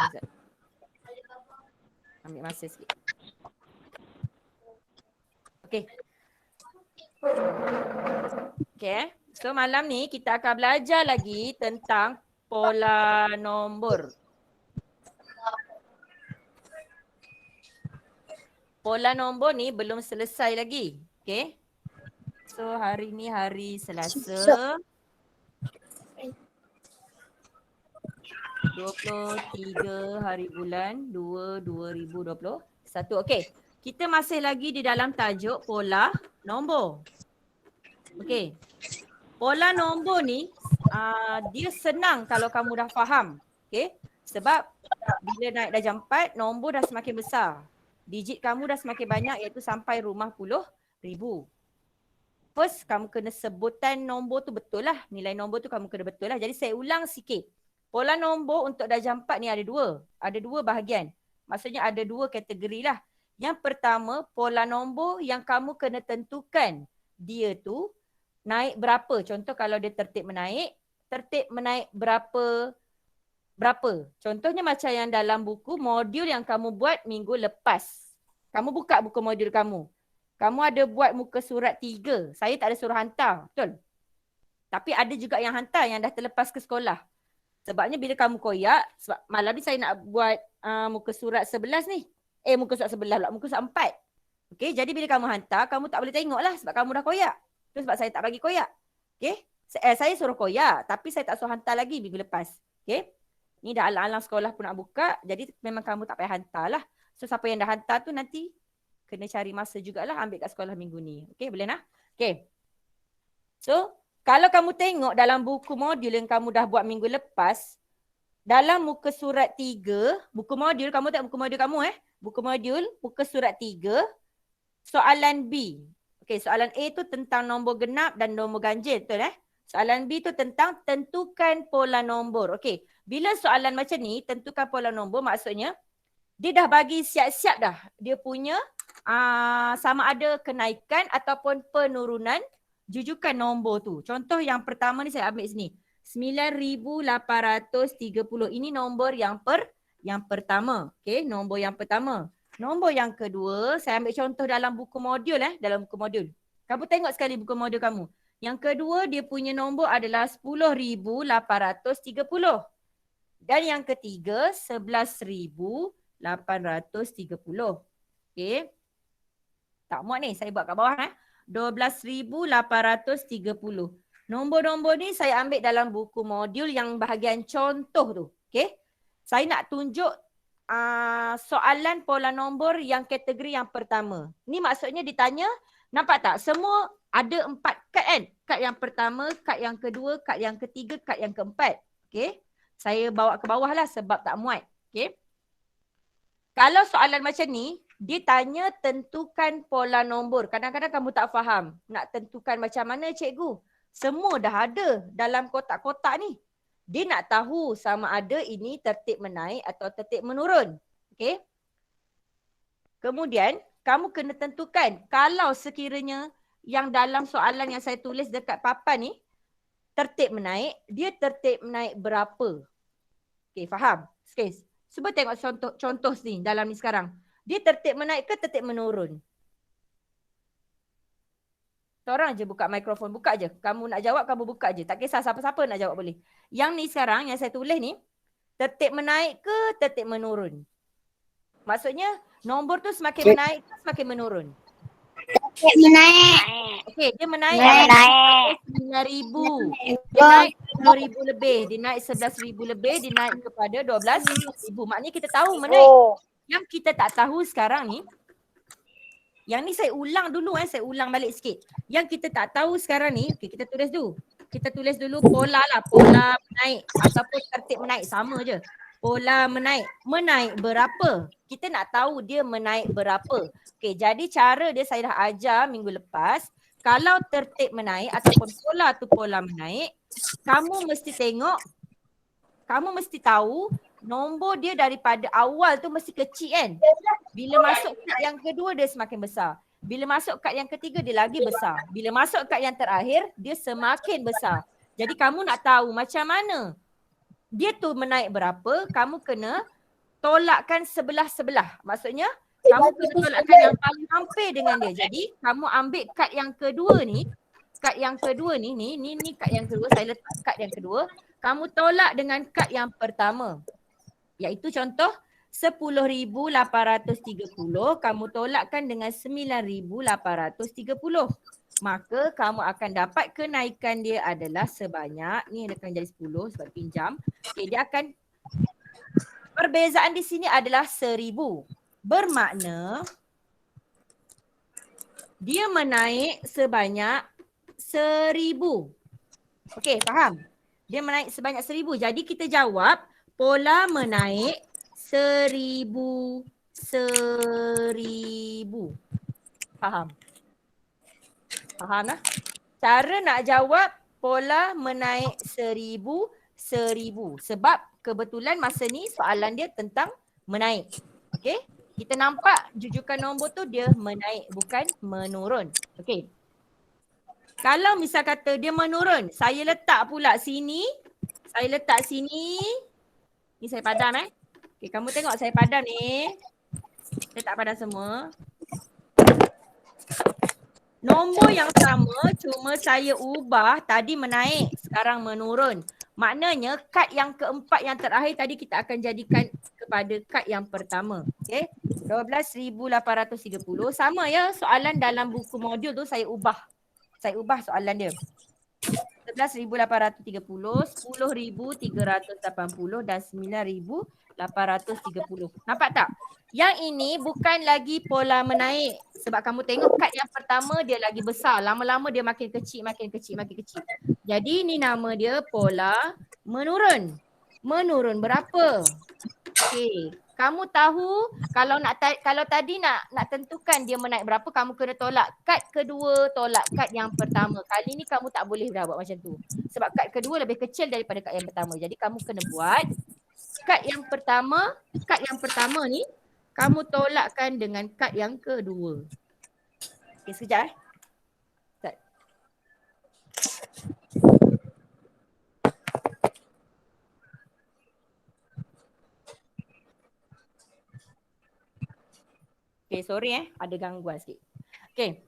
Sekejap. Ambil masa sikit. Okey. Okey. So malam ni kita akan belajar lagi tentang pola nombor. Pola nombor ni belum selesai lagi. Okey. So hari ni hari Selasa. 23 hari bulan 2 2021. Okey. Kita masih lagi di dalam tajuk pola nombor. Okey. Pola nombor ni dia senang kalau kamu dah faham. Okey. Sebab bila naik darjah 4, nombor dah semakin besar. Digit kamu dah semakin banyak iaitu sampai rumah puluh ribu. First, kamu kena sebutan nombor tu betul lah. Nilai nombor tu kamu kena betul lah. Jadi saya ulang sikit. Pola nombor untuk darjah 4 ni ada dua. Ada dua bahagian. Maksudnya ada dua kategori lah. Yang pertama, pola nombor yang kamu kena tentukan dia tu naik berapa. Contoh kalau dia tertib menaik berapa. Contohnya macam yang dalam buku modul yang kamu buat minggu lepas. Kamu buka buku modul kamu. Kamu ada buat muka surat 3. Saya tak ada suruh hantar. Betul? Tapi ada juga yang hantar yang dah terlepas ke sekolah. Sebabnya bila kamu koyak, sebab malam ni saya nak buat muka surat 11 ni. Muka surat 11 pula. Muka surat 4. Okay, jadi bila kamu hantar, kamu tak boleh tengok lah sebab kamu dah koyak. Itu sebab saya tak bagi koyak. Okay? Saya suruh koyak tapi saya tak suruh hantar lagi minggu lepas. Okay? Ni dah alang-alang sekolah pun nak buka. Jadi memang kamu tak payah hantar lah. So siapa yang dah hantar tu nanti kena cari masa jugalah ambil kat sekolah minggu ni. Okay, boleh nah? Okay. So, kalau kamu tengok dalam buku modul yang kamu dah buat minggu lepas, dalam muka surat 3, buku modul, kamu tengok buku modul kamu buku modul, muka surat 3, soalan B. Okay, soalan A tu tentang nombor genap dan nombor ganjil, betul Soalan B tu tentang tentukan pola nombor. Okay, bila soalan macam ni, tentukan pola nombor maksudnya, dia dah bagi siap-siap dah. Dia punya sama ada kenaikan ataupun penurunan jujukan nombor tu. Contoh yang pertama ni saya ambil sini. 9,830. Ini nombor yang pertama. Okey, nombor yang pertama. Nombor yang kedua, saya ambil contoh dalam buku modul dalam buku modul. Kamu tengok sekali buku modul kamu. Yang kedua dia punya nombor adalah 10,830. Dan yang ketiga 11,830. Okey. Tak muat ni, saya buat kat bawah 12,830. Nombor-nombor ni saya ambil dalam buku modul yang bahagian contoh tu. Okey. Saya nak tunjuk soalan pola nombor yang kategori yang pertama. Ni maksudnya ditanya, nampak tak? Semua ada 4 kad kan? Kad yang pertama, kad yang kedua, kad yang ketiga, kad yang keempat. Okey. Saya bawa ke bawah lah sebab tak muat. Okey. Kalau soalan macam ni, dia tanya tentukan pola nombor. Kadang-kadang kamu tak faham. Nak tentukan macam mana cikgu? Semua dah ada dalam kotak-kotak ni. Dia nak tahu sama ada ini tertib menaik atau tertib menurun. Okey. Kemudian, kamu kena tentukan kalau sekiranya yang dalam soalan yang saya tulis dekat papan ni tertib menaik, dia tertib menaik berapa? Okey, faham? Okay. Cuba tengok contoh ni dalam ni sekarang. Dia tertib menaik ke tertib menurun? Seorang je buka mikrofon, buka je. Kamu nak jawab, kamu buka je. Tak kisah siapa-siapa nak jawab boleh. Yang ni sekarang, yang saya tulis ni, tertib menaik ke tertib menurun? Maksudnya, nombor tu semakin menaik ke semakin menurun? Tertib menaik. Okey, dia menaik. Menaik. 9,000. Dia naik 10,000 lebih. Dia naik 11,000 lebih. Dia naik kepada 12,000. Maknanya kita tahu menaik. Yang kita tak tahu sekarang ni, yang ni saya ulang dulu saya ulang balik sikit. Yang kita tak tahu sekarang ni, okay, kita tulis dulu. Kita tulis dulu pola lah, pola menaik ataupun tertib menaik, sama je. Pola menaik. Menaik berapa? Kita nak tahu dia menaik berapa. Okey, jadi cara dia saya dah ajar minggu lepas. Kalau tertib menaik ataupun pola tu pola menaik, kamu mesti tengok, kamu mesti tahu nombor dia daripada awal tu mesti kecil kan. Bila masuk kad yang kedua dia semakin besar. Bila masuk kad yang ketiga dia lagi besar. Bila masuk kad yang terakhir dia semakin besar. Jadi kamu nak tahu macam mana dia tu menaik berapa, kamu kena tolakkan sebelah-sebelah. Maksudnya kamu kena tolakkan yang paling hampir dengan dia. Jadi kamu ambil kad yang kedua ni, kad yang kedua ni, ni kad yang kedua, saya letak kad yang kedua. Kamu tolak dengan kad yang pertama. Iaitu contoh 10,830 kamu tolakkan dengan 9,830. Maka kamu akan dapat kenaikan dia adalah sebanyak, ni akan jadi 10 sebab pinjam. Okay, dia akan, perbezaan di sini adalah 1,000. Bermakna dia menaik sebanyak 1,000. Okey, faham? Dia menaik sebanyak 1,000. Jadi kita jawab pola menaik 1,000. Faham? Faham lah? Cara nak jawab pola menaik 1,000. Sebab kebetulan masa ni soalan dia tentang menaik. Okey? Kita nampak jujukan nombor tu dia menaik bukan menurun. Okey. Kalau misal kata dia menurun, saya letak pula sini. Saya letak sini. Ni saya padam Okey, kamu tengok saya padam ni. Saya tak padam semua. Nombor yang sama cuma saya ubah, tadi menaik, sekarang menurun. Maknanya kad yang keempat yang terakhir tadi kita akan jadikan kepada kad yang pertama. Okey. 12,830 sama ya, soalan dalam buku modul tu saya ubah. Saya ubah soalan dia. 11,830, 10,380 dan 9,830. Nampak tak? Yang ini bukan lagi pola menaik. Sebab kamu tengok kad yang pertama dia lagi besar. Lama-lama dia makin kecil, makin kecil, makin kecil. Jadi ni nama dia pola menurun. Menurun berapa? Okey. Kamu tahu kalau kalau tadi nak tentukan dia menaik berapa, kamu kena tolak kad kedua, tolak kad yang pertama. Kali ni kamu tak boleh dah buat macam tu. Sebab kad kedua lebih kecil daripada kad yang pertama. Jadi kamu kena buat kad yang pertama ni kamu tolakkan dengan kad yang kedua. Okey, sekejap Start. Okay, sorry ada gangguan sikit. Okay.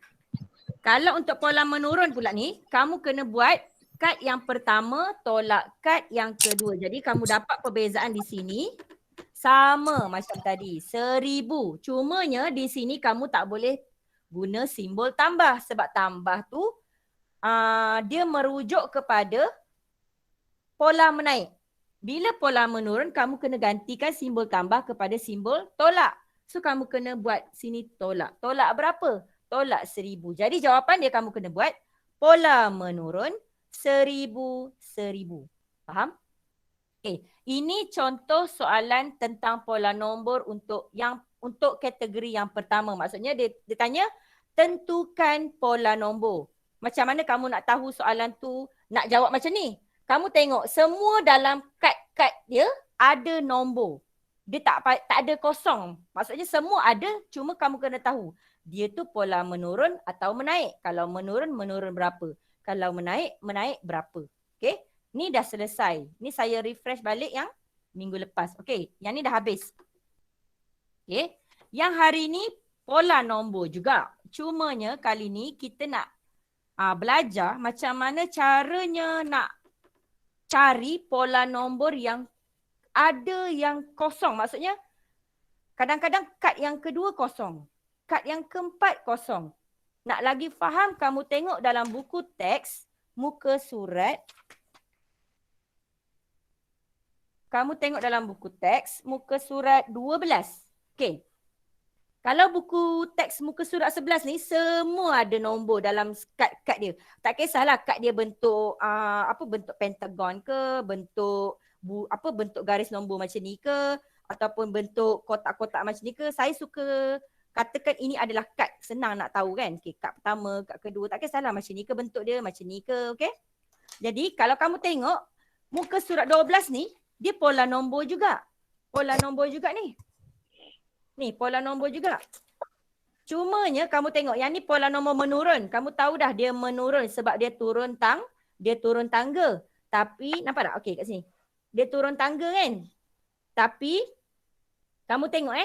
Kalau untuk pola menurun pula ni, kamu kena buat kad yang pertama tolak kad yang kedua. Jadi kamu dapat perbezaan di sini sama macam tadi, 1,000. Cumanya di sini kamu tak boleh guna simbol tambah sebab tambah tu dia merujuk kepada pola menaik. Bila pola menurun, kamu kena gantikan simbol tambah kepada simbol tolak. So kamu kena buat sini tolak. Tolak berapa? Tolak 1,000. Jadi jawapan dia kamu kena buat pola menurun 1,000. Faham? Okay. Ini contoh soalan tentang pola nombor untuk kategori yang pertama. Maksudnya dia tanya tentukan pola nombor. Macam mana kamu nak tahu soalan tu nak jawab macam ni? Kamu tengok semua dalam kad dia ada nombor. Dia tak ada kosong. Maksudnya semua ada, cuma kamu kena tahu dia tu pola menurun atau menaik. Kalau menurun berapa? Kalau menaik berapa? Okey. Ni dah selesai. Ni saya refresh balik yang minggu lepas. Okey, yang ni dah habis. Okey. Yang hari ni pola nombor juga. Cumanya kali ni kita nak belajar macam mana caranya nak cari pola nombor yang ada yang kosong. Maksudnya kadang-kadang kad yang kedua kosong. Kad yang keempat kosong. Nak lagi faham, kamu tengok dalam buku teks, muka surat. Kamu tengok dalam buku teks, muka surat 12. Okey. Kalau buku teks muka surat 11 ni, semua ada nombor dalam kad dia. Tak kisahlah kad dia bentuk bentuk pentagon ke, bentuk garis nombor macam ni ke, ataupun bentuk kotak-kotak macam ni ke. Saya suka katakan ini adalah kad. Senang nak tahu kan. Okay, kad pertama, kad kedua. Tak kisahlah macam ni ke bentuk dia, macam ni ke. Okay. Jadi kalau kamu tengok muka surat 12 ni, dia pola nombor juga. Pola nombor juga ni. Ni pola nombor juga. Cumanya kamu tengok yang ni pola nombor menurun. Kamu tahu dah dia menurun sebab dia turun tangga. Tapi nampak tak? Okey kat sini. Dia turun tangga kan? Tapi Kamu tengok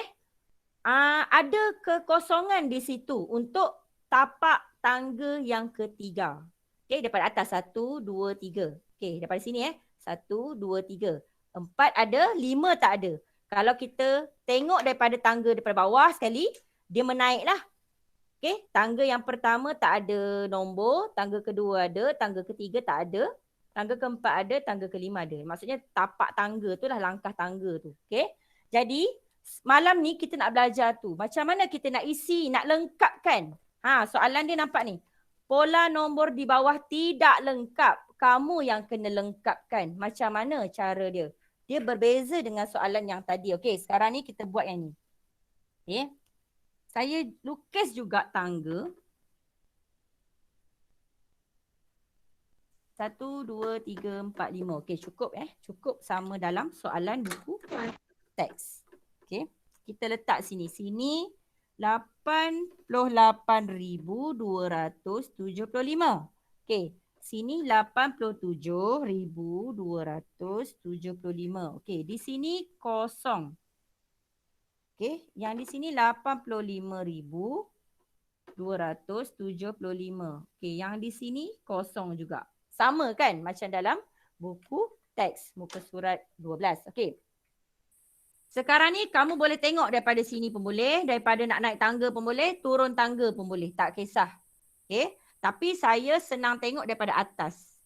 ada kekosongan di situ untuk tapak tangga yang ketiga. Okey, daripada atas 1, 2, 3. Okey, daripada sini 1, 2, 3. 4 ada, 5 tak ada. Kalau kita tengok daripada tangga daripada bawah sekali, dia menaiklah. Okey, tangga yang pertama tak ada nombor, tangga kedua ada, tangga ketiga tak ada, tangga keempat ada, tangga kelima ada. Maksudnya tapak tangga tu lah langkah tangga tu. Okey. Jadi malam ni kita nak belajar tu. Macam mana kita nak isi, nak lengkapkan. Soalan dia nampak ni. Pola nombor di bawah tidak lengkap. Kamu yang kena lengkapkan. Macam mana cara dia? Dia berbeza dengan soalan yang tadi. Okey, sekarang ni kita buat yang ni. Okey. Saya lukis juga tangga. 1, 2, 3, 4, 5. Okey, cukup Cukup sama dalam soalan buku teks. Okey. Kita letak sini. Sini 88,275. Okey. Sini 87,275. Okey, di sini kosong. Okey, yang di sini 85,275. Okey, yang di sini kosong juga. Sama kan macam dalam buku teks muka surat 12. Okey. Sekarang ni kamu boleh tengok daripada sini pun boleh, daripada nak naik tangga pun boleh, turun tangga pun boleh, tak kisah. Okey, tapi saya senang tengok daripada atas.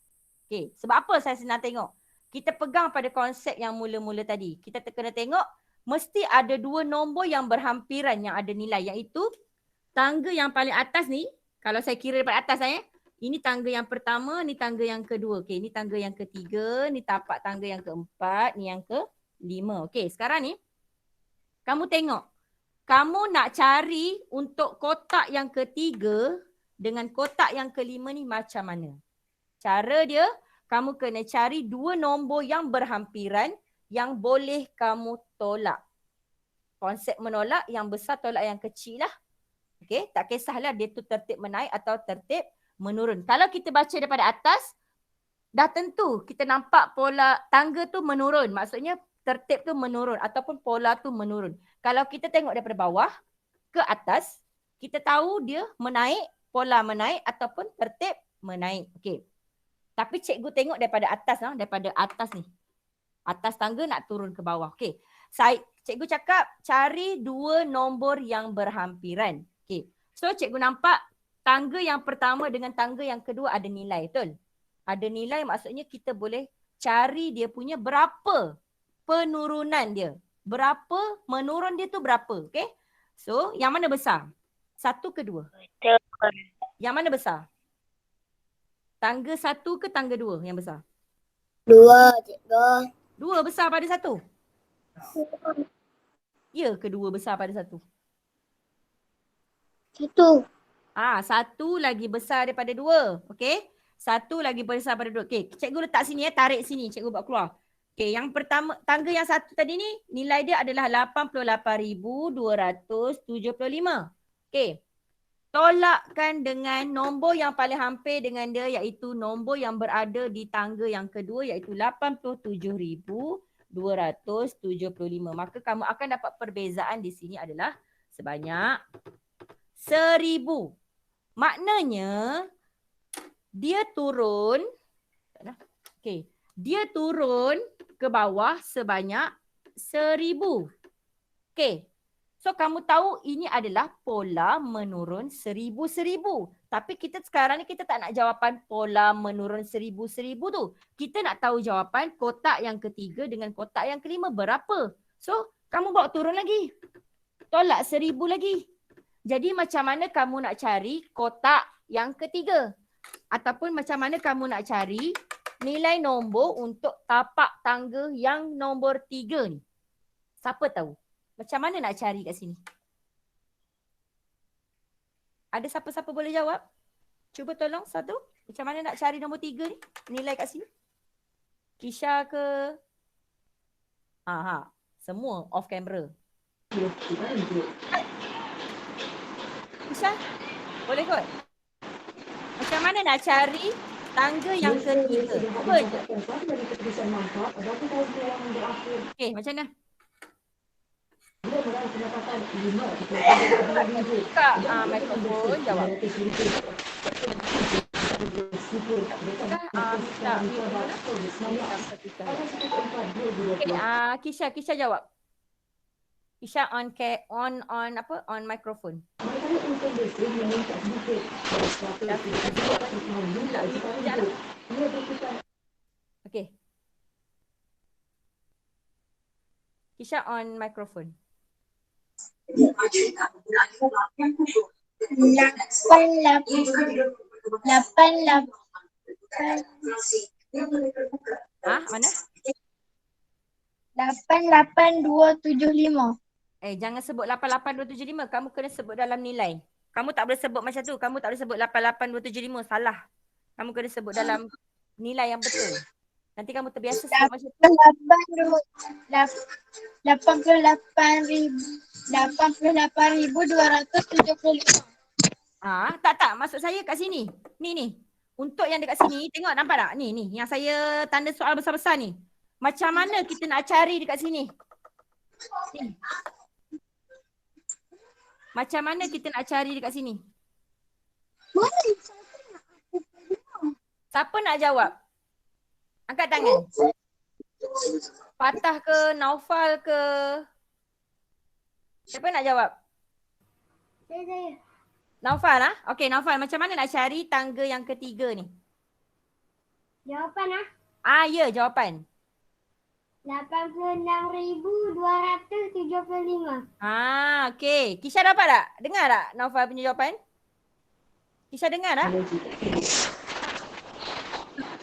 Okey, sebab apa saya senang tengok? Kita pegang pada konsep yang mula-mula tadi. Kita kena tengok mesti ada dua nombor yang berhampiran yang ada nilai, iaitu tangga yang paling atas ni, kalau saya kira daripada atas ini tangga yang pertama, ni tangga yang kedua. Okey, ni tangga yang ketiga, ni tapak tangga yang keempat, ni yang kelima. Okey, sekarang ni kamu tengok. Kamu nak cari untuk kotak yang ketiga dengan kotak yang kelima ni macam mana? Cara dia, kamu kena cari dua nombor yang berhampiran yang boleh kamu tolak. Konsep menolak, yang besar tolak yang kecil lah. Okey, tak kisahlah dia tu tertib menaik atau tertib menurun. Kalau kita baca daripada atas, dah tentu kita nampak pola tangga tu menurun. Maksudnya tertib tu menurun ataupun pola tu menurun. Kalau kita tengok daripada bawah ke atas, kita tahu dia menaik, pola menaik ataupun tertib menaik. Okey. Tapi cikgu tengok daripada atas daripada atas ni. Atas tangga nak turun ke bawah. Okey. Cikgu cakap cari dua nombor yang berhampiran. Okey. So cikgu nampak tangga yang pertama dengan tangga yang kedua ada nilai, betul? Ada nilai maksudnya kita boleh cari dia punya berapa penurunan dia. Berapa menurun dia tu berapa, okey? So, yang mana besar? Satu ke dua? Betul. Yang mana besar? Tangga satu ke tangga dua yang besar? Dua, cikgu. Dua besar pada satu? Ya ke dua besar pada satu? Satu. Satu lagi besar daripada dua. Okey? Satu lagi besar daripada dua. Okey, cikgu letak sini tarik sini, cikgu buat keluar. Okey, yang pertama, tangga yang satu tadi ni, nilai dia adalah 88,275. Okey. Tolakkan dengan nombor yang paling hampir dengan dia, iaitu nombor yang berada di tangga yang kedua, iaitu 87,275. Maka kamu akan dapat perbezaan di sini adalah sebanyak 1,000. Maknanya dia turun, okey, dia turun ke bawah sebanyak 1,000. Okey. So kamu tahu ini adalah pola menurun 1,000-1,000. Tapi kita sekarang ni kita tak nak jawapan pola menurun 1,000-1,000 tu. Kita nak tahu jawapan kotak yang ketiga dengan kotak yang kelima berapa. So kamu bawa turun lagi. Tolak 1,000 lagi. Jadi macam mana kamu nak cari kotak yang ketiga? Ataupun macam mana kamu nak cari nilai nombor untuk tapak tangga yang nombor 3 ni? Siapa tahu? Macam mana nak cari kat sini? Ada siapa-siapa boleh jawab? Cuba tolong satu. Macam mana nak cari nombor 3 ni? Nilai kat sini. Kisha ke? Semua off camera. Kisha, boleh kot? Macam mana nak cari tangga yang ketiga? Cuba je. Okey, macam mana? Dapat dan buka mikrofon, jawab. Minta mute mana? Minta Fatika. Okay, Kisha jawab. Kisha on mikrofon. Okay. Kisha on mikrofon. 88 Mana? 88275. Jangan sebut 88275. Kamu kena sebut dalam nilai. Kamu tak boleh sebut macam tu. Kamu tak boleh sebut 88275. Salah. Kamu kena sebut dalam nilai yang betul. Nanti kamu terbiasa sebut macam tu. 88.275. Tak. Maksud saya kat sini. Ni. Untuk yang dekat sini, tengok nampak tak? Ni. Yang saya tanda soal besar-besar ni. Macam mana kita nak cari dekat sini? Ni. Macam mana kita nak cari dekat sini? Siapa nak jawab? Angkat tangan. Patah ke, Naufal ke? Siapa nak jawab? Saya. Naufal lah? Okey, Naufal, macam mana nak cari tangga yang ketiga ni? Jawapan Ya, jawapan. 86.275. Okey. Kisha dapat tak? Dengar tak Naufal punya jawapan? Kisha dengar tak?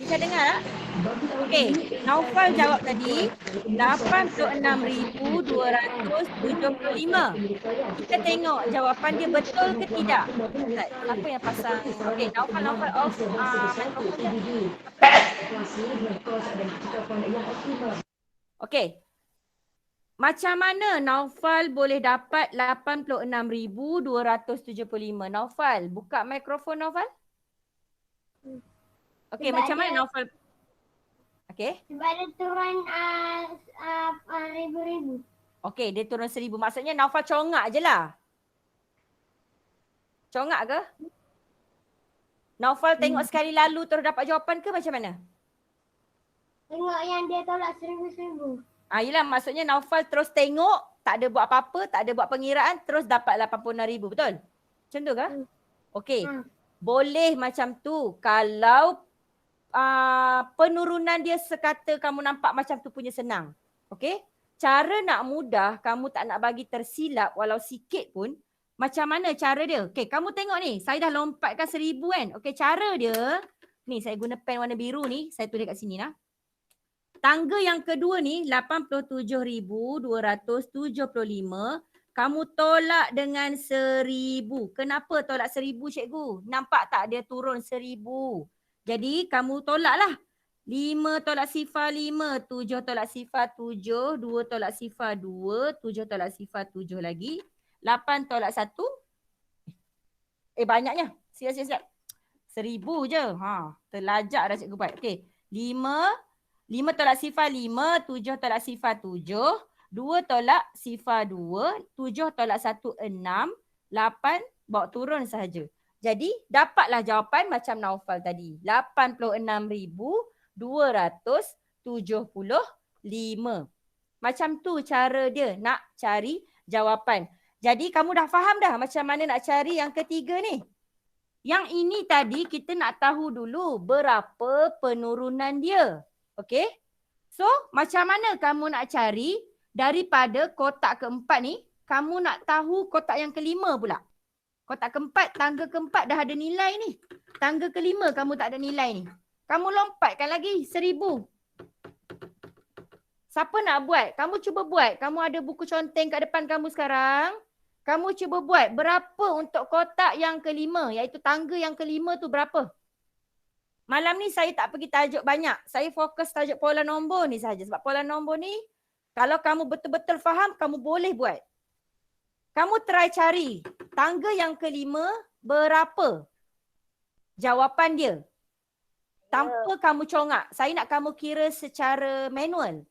Kisha dengar tak? Okey, Naufal jawab tadi 86,275. Kita tengok jawapan dia betul ke tidak. Apa yang pasang? Okey, Naufal off mikrofon dia. Okey. Macam mana Naufal boleh dapat 86,275? Naufal, buka mikrofon Naufal. Okey, macam mana Naufal? Okey. Sebab dia turun ribu-ribu. Okey, dia turun 1,000. Maksudnya Naufal congak je lah. Congak ke? Naufal tengok sekali lalu terus dapat jawapan ke macam mana? Tengok yang dia tolak 1,000. Yelah, maksudnya Naufal terus tengok, tak ada buat apa-apa, tak ada buat pengiraan, terus dapat 86,000, betul? Macam tu ke? Okey. Boleh macam tu kalau penurunan dia sekata kamu nampak macam tu punya senang. Okey? Cara nak mudah, kamu tak nak bagi tersilap walau sikit pun, macam mana cara dia? Okey, kamu tengok ni, saya dah lompatkan 1,000 kan? Okey, cara dia, ni saya guna pen warna biru ni, saya tulis kat sini lah. Tangga yang kedua ni 87,275, kamu tolak dengan 1,000. Kenapa tolak 1,000 cikgu? Nampak tak dia turun 1,000. Jadi kamu tolaklah. 5 tolak sifar 5, 7 tolak sifar 7, 2 tolak sifar 2, 7 tolak sifar 7 lagi, 8 tolak 1. Banyaknya. Siap. 1,000 je. Terlajak dah cikgu buat. Okey. 5 tolak sifar 5, 7 tolak sifar 7, 2 tolak sifar 2, 7 tolak 1, 6, 8 bawa turun sahaja. Jadi dapatlah jawapan macam Naufal tadi. 86,275. Macam tu cara dia nak cari jawapan. Jadi kamu dah faham dah macam mana nak cari yang ketiga ni? Yang ini tadi kita nak tahu dulu berapa penurunan dia. Okey? So, macam mana kamu nak cari daripada kotak keempat ni, kamu nak tahu kotak yang kelima pula. Kotak keempat, tangga keempat dah ada nilai ni. Tangga kelima kamu tak ada nilai ni. Kamu lompatkan lagi 1,000. Siapa nak buat? Kamu cuba buat. Kamu ada buku conteng kat depan kamu sekarang. Kamu cuba buat berapa untuk kotak yang kelima, iaitu tangga yang kelima tu berapa? Malam ni saya tak pergi tajuk banyak. Saya fokus tajuk pola nombor ni saja. Sebab pola nombor ni, kalau kamu betul-betul faham, kamu boleh buat. Kamu try cari tangga yang kelima berapa jawapan dia. Tanpa kamu congak. Saya nak kamu kira secara manual.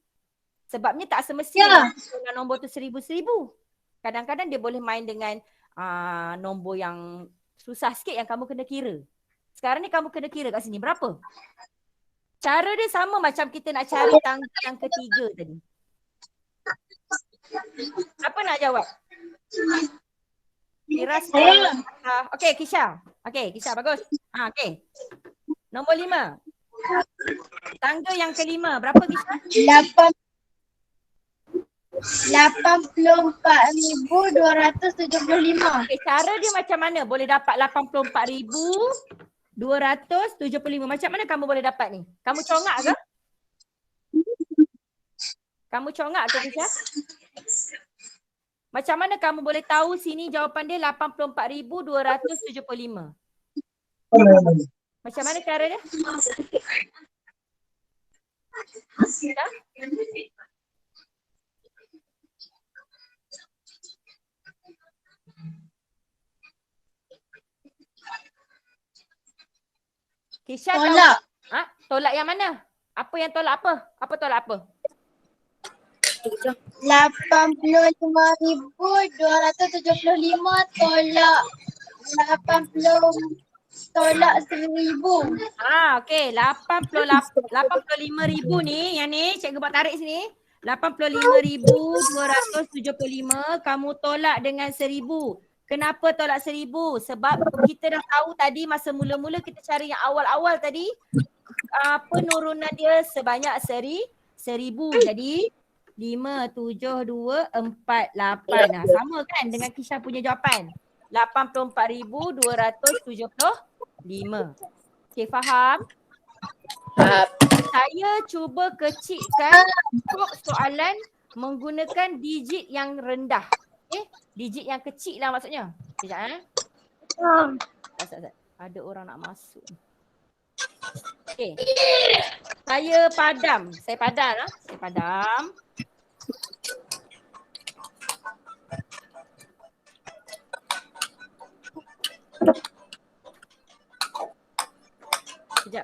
Sebabnya tak semestinya pola nombor tu 1,000. Kadang-kadang dia boleh main dengan nombor yang susah sikit yang kamu kena kira. Sekarang ni kamu kena kira kat sini berapa? Cara dia sama macam kita nak cari tangga yang ketiga tadi. Apa nak jawab? Firas. Okey, Kisha. Okey, Kisha bagus. Okey. Nombor 5. Tangga yang kelima. Berapa Kisha? 84,275. Okay, cara dia macam mana boleh dapat 84,275? Macam mana kamu boleh dapat ni? Kamu congak ke? Kamu congak ke Kisha? Macam mana kamu boleh tahu sini jawapan dia 84,275? Macam mana cara dia? Kisha? Kisha Tolak. tahu? Tolak yang mana? Apa yang tolak apa? Apa tolak apa? 85,275 tolak 1,000. Okey. 85,000 ni, yang ni cikgu buat tarik sini. 85,275 kamu tolak dengan 1,000. Kenapa tolak 1,000? Sebab kita dah tahu tadi masa mula-mula kita cari yang awal-awal tadi penurunan dia sebanyak 1,000. Jadi 5, 7, 2, 4, 8. Sama kan dengan Kisha punya jawapan. 84,275. Okey, faham? Saya cuba kecilkan soalan menggunakan digit yang rendah. Digit yang kecil lah maksudnya. Sekejap Ada orang nak masuk. Okey. Saya padam. Saya padam. Sekejap. Kejap.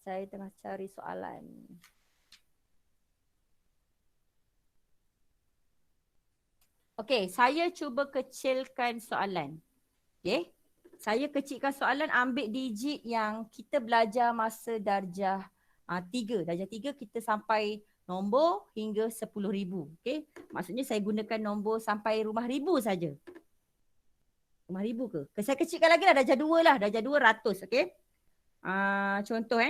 Saya tengah cari soalan. Okey, saya cuba kecilkan soalan. Okey. Saya kecilkan soalan, ambil digit yang kita belajar masa darjah 3. Darjah 3 kita sampai nombor hingga 10,000. Okey. Maksudnya saya gunakan nombor sampai rumah ribu saja. Rumah ribu ke? Saya kecilkan lagi lah, darjah 2 lah. Darjah 2 ratus. Okey. Contoh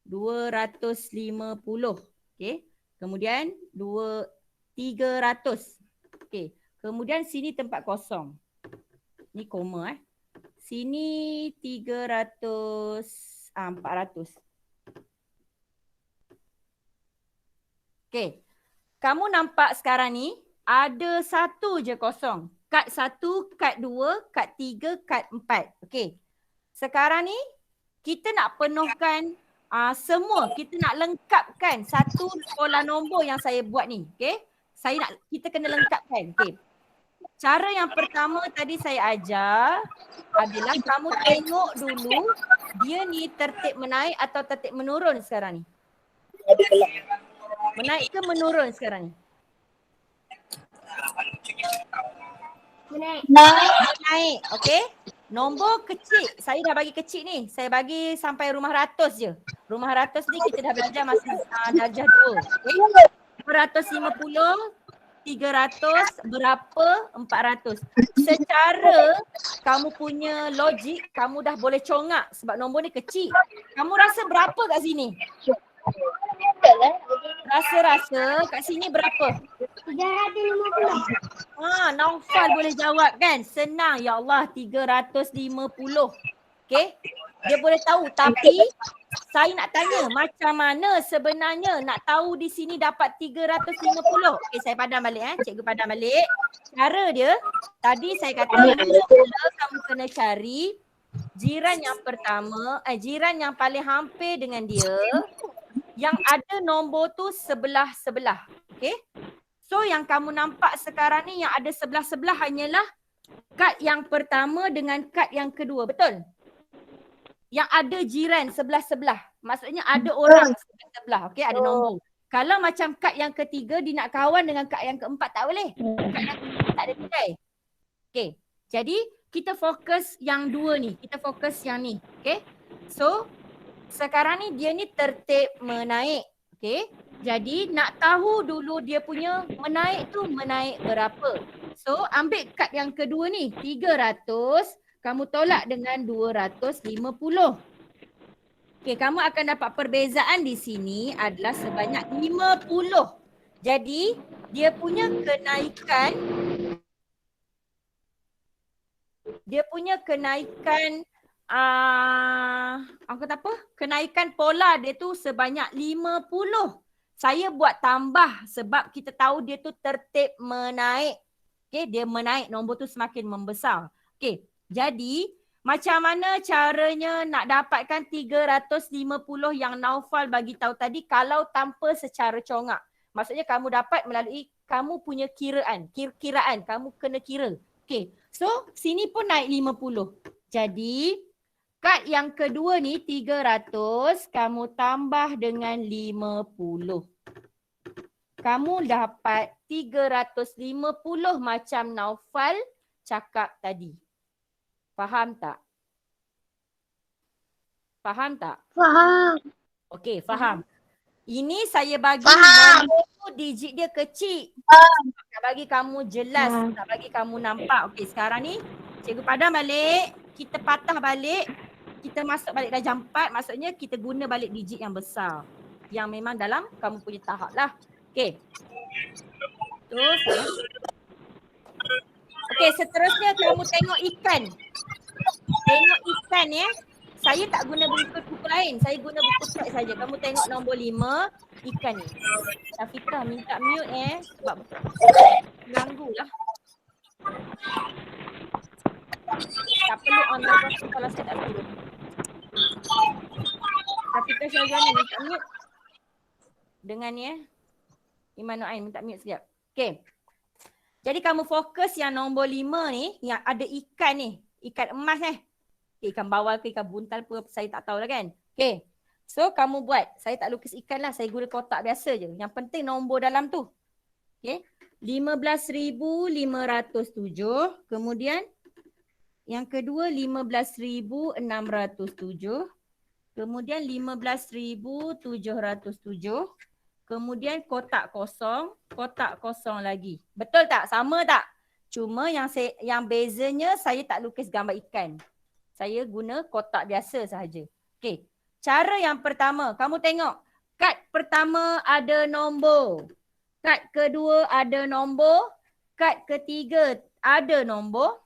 250. Okey. Kemudian 300. Okey. Kemudian sini tempat kosong. Ni koma Sini 300, 400. Okey. Kamu nampak sekarang ni ada satu je kosong. Kad 1, kad 2, kad 3, kad 4. Okey. Sekarang ni kita nak penuhkan semua. Kita nak lengkapkan satu pola nombor yang saya buat ni. Okey. Kita kena lengkapkan. Okey. Cara yang pertama tadi saya ajar adalah kamu tengok dulu dia ni tertib menaik atau tertib menurun sekarang ni. Menaik ke menurun sekarang ni? Menaik. Okey. Nombor kecil. Saya dah bagi kecil ni. Saya bagi sampai rumah ratus je. Rumah ratus ni kita dah belajar masa darjah 2. Okay. 250, 300, berapa? 400. Secara kamu punya logik, kamu dah boleh congak sebab nombor ni kecil. Kamu rasa berapa kat sini? Rasa-rasa kat sini berapa? 350. Naufal boleh jawab kan? Senang. Ya Allah, 350. Okay? Dia boleh tahu. Tapi saya nak tanya macam mana sebenarnya nak tahu di sini dapat 350. Okay, saya padam balik. Cikgu padam balik. Cara dia, tadi saya kata mula-mula kamu kena cari jiran yang pertama, jiran yang paling hampir dengan dia yang ada nombor tu sebelah-sebelah. Okay. So yang kamu nampak sekarang ni yang ada sebelah-sebelah hanyalah kad yang pertama dengan kad yang kedua. Betul? Yang ada jiran sebelah-sebelah. Maksudnya ada orang sebelah-sebelah. Okay, ada nombor. Kalau macam kad yang ketiga dia nak kawan dengan kad yang keempat tak boleh. Kad yang ketiga tak ada nilai. Okay. Jadi kita fokus yang dua ni. Kita fokus yang ni. Okay. So sekarang ni dia ni tertib menaik. Okay. Jadi nak tahu dulu dia punya menaik tu menaik berapa. So ambil kad yang kedua ni. 300. Kamu tolak dengan 250. Okey, kamu akan dapat perbezaan di sini adalah sebanyak 50. Jadi, dia punya kenaikan aku kata apa? Kenaikan pola dia tu sebanyak 50. Saya buat tambah sebab kita tahu dia tu tertib menaik. Okey, dia menaik, nombor tu semakin membesar. Okey. Jadi, macam mana caranya nak dapatkan 350 yang Naufal bagi tahu tadi kalau tanpa secara congak? Maksudnya kamu dapat melalui kamu punya kiraan. Kamu kena kira. Okay. So, sini pun naik 50. Jadi, kad yang kedua ni 300, kamu tambah dengan 50. Kamu dapat 350 macam Naufal cakap tadi. Faham tak? Faham tak? Faham. Okey, faham. Ini saya bagi nombor tu digit dia kecil. Nak bagi kamu jelas, nak bagi kamu nampak. Okey, sekarang ni cikgu padam balik, kita patah balik, kita masuk balik darjah 4, maksudnya kita guna balik digit yang besar. Yang memang dalam kamu punya tahap lah. Okey. Terus. Okey, seterusnya kamu tengok ikan. Tengok ikan ya. Saya tak guna buku lain. Saya guna buku teks saja. Kamu tengok nombor 5 ikan ni. Syafiqah minta mute sebab ganggu lah. Tak perlu on microphone kalau saya tak suruh. Syafiqah Syahjana minta mute. Dengan ya. Iman Nu'ain minta mute sekejap. Okey. Jadi kamu fokus yang nombor 5 ni yang ada ikan ni. Ikan emas ikan bawal ke ikan buntal pun saya tak tahu lah kan. Okay. So kamu buat. Saya tak lukis ikan lah. Saya guna kotak biasa je. Yang penting nombor dalam tu. Okay. 15,507. Kemudian yang kedua 15,607. Kemudian 15,707. Kemudian kotak kosong lagi. Betul tak? Sama tak? Cuma yang bezanya saya tak lukis gambar ikan. Saya guna kotak biasa sahaja. Okey. Cara yang pertama, kamu tengok. Kad pertama ada nombor. Kad kedua ada nombor. Kad ketiga ada nombor.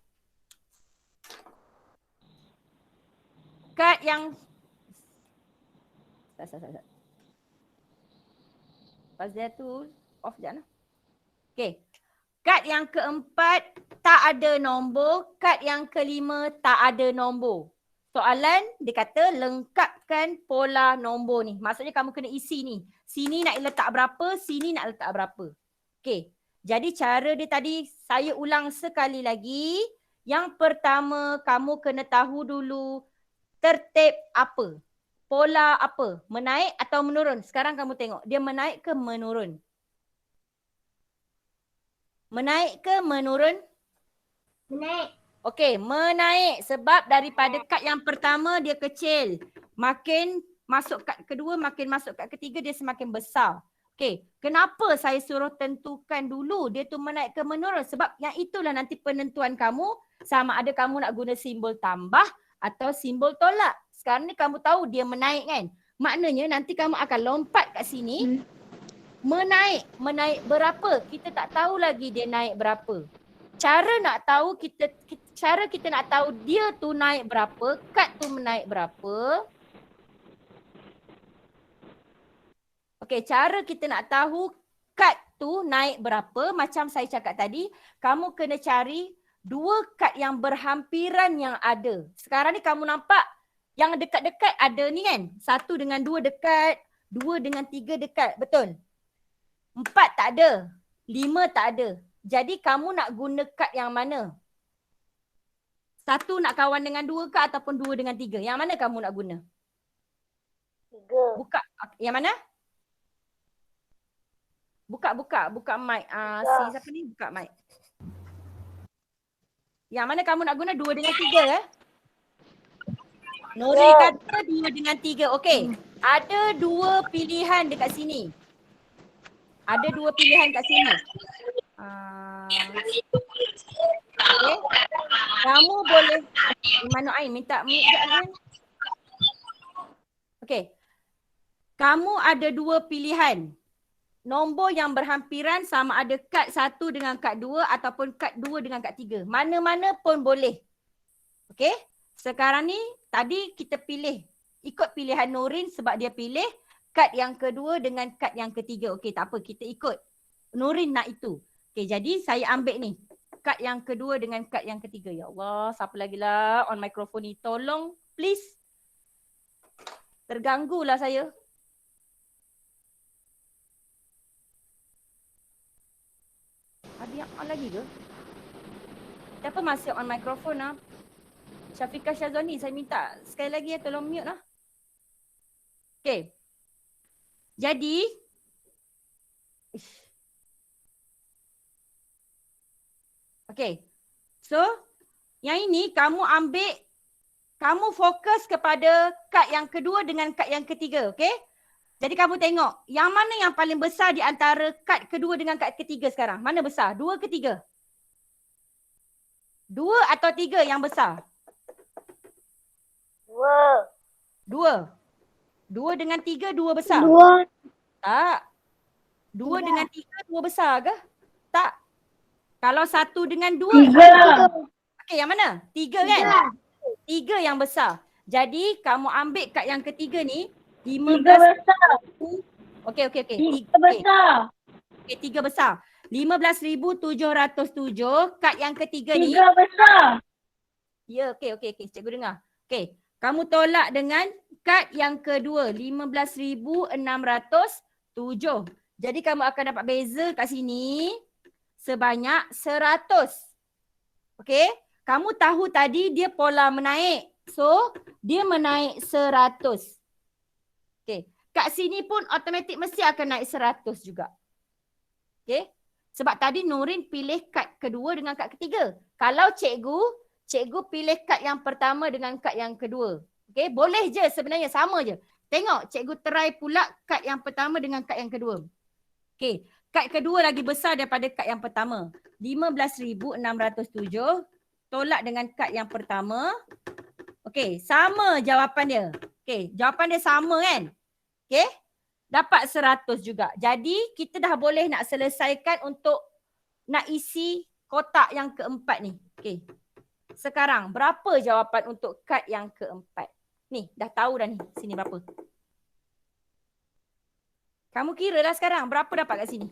Kad yang Pas dia tu off sekejap lah. Okey. Kad yang keempat tak ada nombor. Kad yang kelima tak ada nombor. Soalan dia kata lengkapkan pola nombor ni. Maksudnya kamu kena isi ni. Sini nak letak berapa, sini nak letak berapa. Okey. Jadi cara dia tadi saya ulang sekali lagi. Yang pertama kamu kena tahu dulu tertib apa. Pola apa? Menaik atau menurun? Sekarang kamu tengok. Dia menaik ke menurun? Menaik ke menurun? Menaik. Okey, menaik sebab daripada kad yang pertama dia kecil. Makin masuk kad kedua, makin masuk kad ketiga dia semakin besar. Okey, kenapa saya suruh tentukan dulu dia tu menaik ke menurun? Sebab yang itulah nanti penentuan kamu sama ada kamu nak guna simbol tambah atau simbol tolak. Sekarang ni kamu tahu dia menaik kan? Maknanya nanti kamu akan lompat kat sini. Menaik berapa? Kita tak tahu lagi dia naik berapa. Cara kita nak tahu dia tu naik berapa, kad tu menaik berapa. Okey, cara kita nak tahu kad tu naik berapa, macam saya cakap tadi, kamu kena cari dua kad yang berhampiran yang ada. Sekarang ni kamu nampak yang dekat-dekat ada ni kan? 1 dengan 2 dekat, 2 dengan 3 dekat. Betul. 4 tak ada. 5 tak ada. Jadi kamu nak guna kad yang mana? 1 nak kawan dengan 2 ke ataupun 2 dengan 3? Yang mana kamu nak guna? 3. Buka. Yang mana? Buka mic. Si siapa ni? Buka mic. Yang mana kamu nak guna? 2 dengan 3 Nuri kata 2 dengan 3. Okey. Ada 2 pilihan dekat sini. Ada 2 pilihan kat sini. Okay. Kamu boleh Mana Ain minta mute sekejap Ain. Okey. Kamu ada 2 pilihan. Nombor yang berhampiran sama ada kad 1 dengan kad 2 ataupun kad 2 dengan kad 3. Mana-mana pun boleh. Okey. Sekarang ni tadi kita pilih ikut pilihan Nurin sebab dia pilih kad yang kedua dengan kad yang ketiga. Okey, tak apa, kita ikut. Nurin nak itu. Okey, jadi saya ambil ni. Kad yang kedua dengan kad yang ketiga. Ya Allah, siapa lagi lah on mikrofon ni? Tolong please. Terganggulah saya. Ada yang on lagi ke? Siapa masih on mikrofon lah? Syafiqah Syazwani, saya minta sekali lagi tolong mute lah. Okay. Jadi, okay. So, yang ini kamu ambil, kamu fokus kepada kad yang kedua dengan kad yang ketiga, okay? Jadi kamu tengok, yang mana yang paling besar di antara kad kedua dengan kad ketiga sekarang? Mana besar? 2 ke 3? 2 atau 3 yang besar? 2 dengan 3, 2 besar? 2. Tak. 2 dengan 3, 2 besar ke? Tak. Kalau 1 dengan 2, 3. okey, yang mana? 3 kan? 3 yang besar. Jadi kamu ambil kad yang ketiga ni 15 besar. Okey. 3 besar. Okey, 3 besar. 15,707 kad yang ketiga ni. 3 besar. Ya, okey. Cikgu dengar. Okey. Kamu tolak dengan kad yang kedua 15,607. Jadi kamu akan dapat beza kat sini sebanyak 100. Okey? Kamu tahu tadi dia pola menaik. So, dia menaik 100. Okey. Kat sini pun automatik mesti akan naik 100 juga. Okey? Sebab tadi Nurin pilih kad kedua dengan kad ketiga. Kalau cikgu pilih kad yang pertama dengan kad yang kedua. Okey, boleh je sebenarnya, sama je. Tengok, cikgu try pula kad yang pertama dengan kad yang kedua. Okey, kad kedua lagi besar daripada kad yang pertama. 15,607 tolak dengan kad yang pertama. Okey, sama jawapan dia. Okey, jawapan dia sama kan? Okey, dapat 100 juga. Jadi, kita dah boleh nak selesaikan untuk nak isi kotak yang keempat ni. Okey. Sekarang, berapa jawapan untuk kad yang keempat? Ni, dah tahu dah ni. Sini berapa? Kamu kira lah sekarang. Berapa dapat kat sini?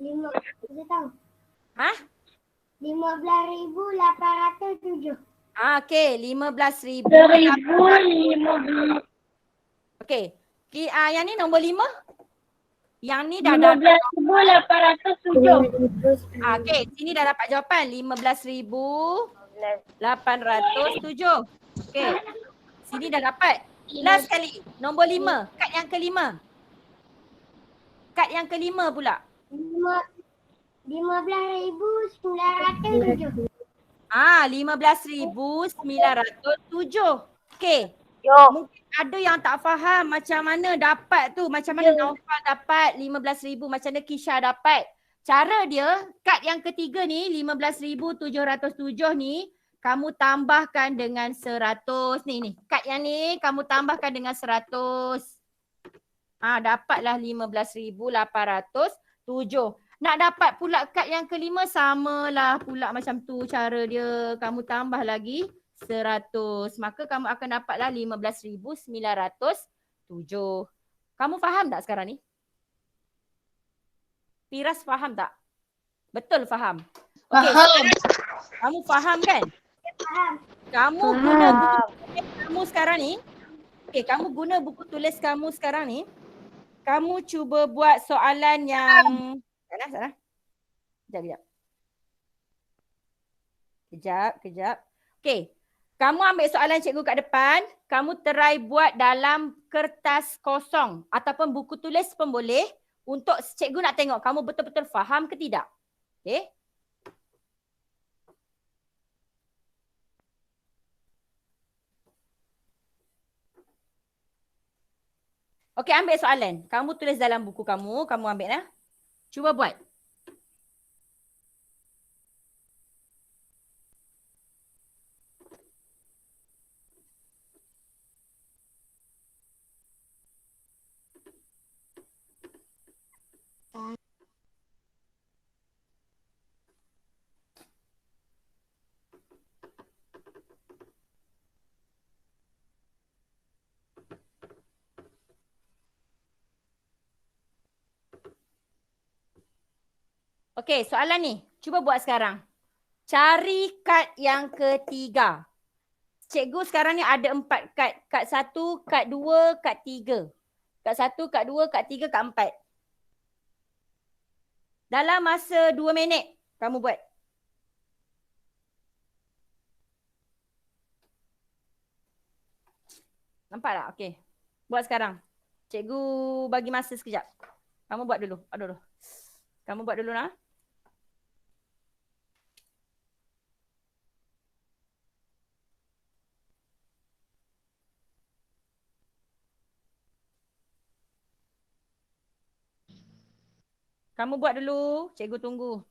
5. Kita tahu. Ha? 15,807. Okey, 15,000. 1,015. Okey. Yang ni nombor 5? Yang ni dah 15,807. Okey, sini dah dapat jawapan 15,807. Okey. Sini dah dapat. Last sekali, nombor 5, kad yang kelima. Kad yang kelima pula. 15,907. 15,907. Okey. Mungkin ada yang tak faham macam mana dapat tu. Macam mana Naufal dapat 15,000. Macam mana Kisha dapat. Cara dia, kad yang ketiga ni 15,707 ni kamu tambahkan dengan 100. Ni. Kad yang ni kamu tambahkan dengan 100. Dapatlah 15,807. Nak dapat pula kad yang kelima samalah pula macam tu cara dia. Kamu tambah lagi 100. Maka kamu akan dapatlah 15,907. Kamu faham tak sekarang ni? Firas faham tak? Betul faham? Okay, Faham. Kamu faham kan? Faham. Kamu guna Google kamu sekarang ni. Okey, kamu guna buku tulis kamu sekarang ni. Kamu cuba buat soalan yang salah. Kejap. Kejap. Okey. Kamu ambil soalan cikgu kat depan, kamu try buat dalam kertas kosong ataupun buku tulis pun boleh untuk cikgu nak tengok kamu betul-betul faham ke tidak. Okey? Okey, ambil soalan. Kamu tulis dalam buku kamu ambil lah. Cuba buat. Okey, soalan ni. Cuba buat sekarang. Cari kad yang ketiga. Cikgu sekarang ni ada 4 kad. Kad 1, kad 2, kad 3. Kad 1, kad 2, kad 3, kad 4. Dalam masa 2 minit kamu buat. Nampak tak? Okey. Buat sekarang. Cikgu bagi masa sekejap. Kamu buat dulu. Aduh. Kamu buat dulu lah. Kamu buat dulu. Cikgu tunggu.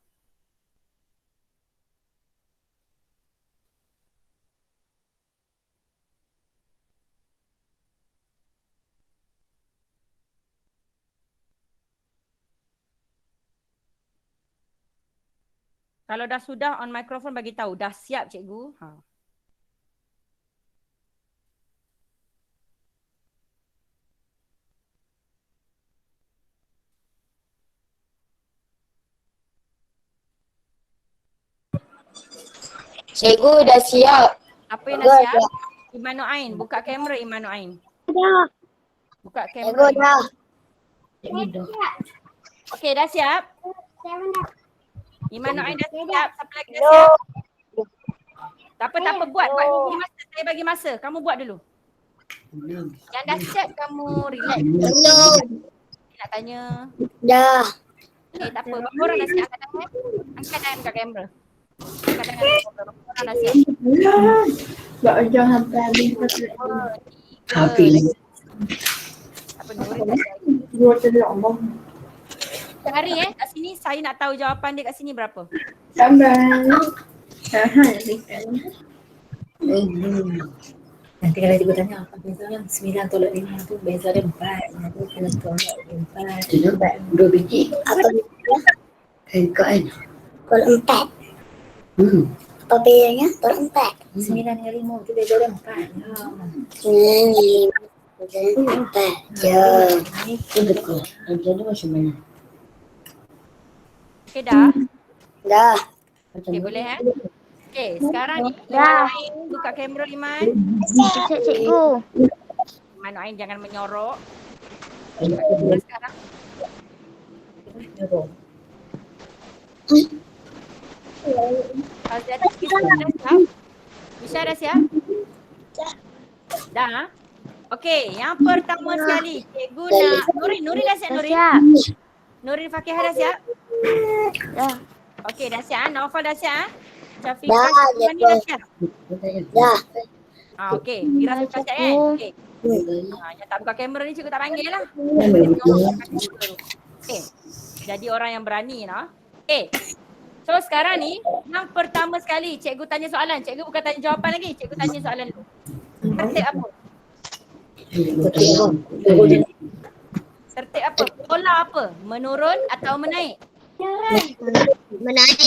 Kalau dah sudah on microphone bagi tahu. Dah siap cikgu. Cikgu dah siap. Apa yang dah siap? Iman Nu'ain. Buka kamera Iman Nu'ain. Dah. Buka Cikgu kamera. dah. Okey, dah siap? Saya nak. Iman Nu'ain dah siap. Siapa lagi dah siap? Tak apa. Buat bagi masa. Saya bagi masa. Kamu buat dulu. Yang dah siap kamu relax. Belum. Nak tanya. Dah. Okay, tak apa. Berapa orang dah siap? Angkat tangan. Angkat tangan kat kamera. Angkat tangan. Berapa orang dah siap? Tak jangan sampai habis. 2, 3. Habis. Apa Nurin dah siap? Dua telur Allah. Cari kat sini. Saya nak tahu jawapan dia kat sini berapa. Sabar. Nanti kalau cikgu tanya apa beza yang 9 tolak 5 tu beza dia 4. Nanti kena tolak 4. 2 biji. Apa kan? Kalau 4. Apa bezanya? Kalau 4. 9 dengan 5 tu beza dia 4. 9, 5, 4. Ya. Itu betul. Jadi macam mana? Okay dah? Dah. Okay boleh Okay sekarang ni Dah. Iman Nu'ain buka kamera Iman. Cikgu. Iman Nu'ain jangan menyorok. Buka kamera sekarang. Faziatul Kisah dah siap? Isha dah siap? Dah. Okey, yang pertama sekali cikgu nak Nurin dah siap Nurin? Nurin Fakihah dah siap? Dah. Okey, dah siap. Naufal dah siap? Syafiqah Dah, Syahmani dah siap? Dah. Okey, Mira sudah siap kan? Okey. Yang tak buka kamera ni cikgu tak panggil lah. Okey. Jadi orang yang berani lah. Okey. So sekarang ni yang pertama sekali cikgu tanya soalan. Cikgu bukan tanya jawapan lagi. Cikgu tanya soalan dulu. Tertib apa? Tertib apa? Pola apa? Menurun atau menaik? Menaik.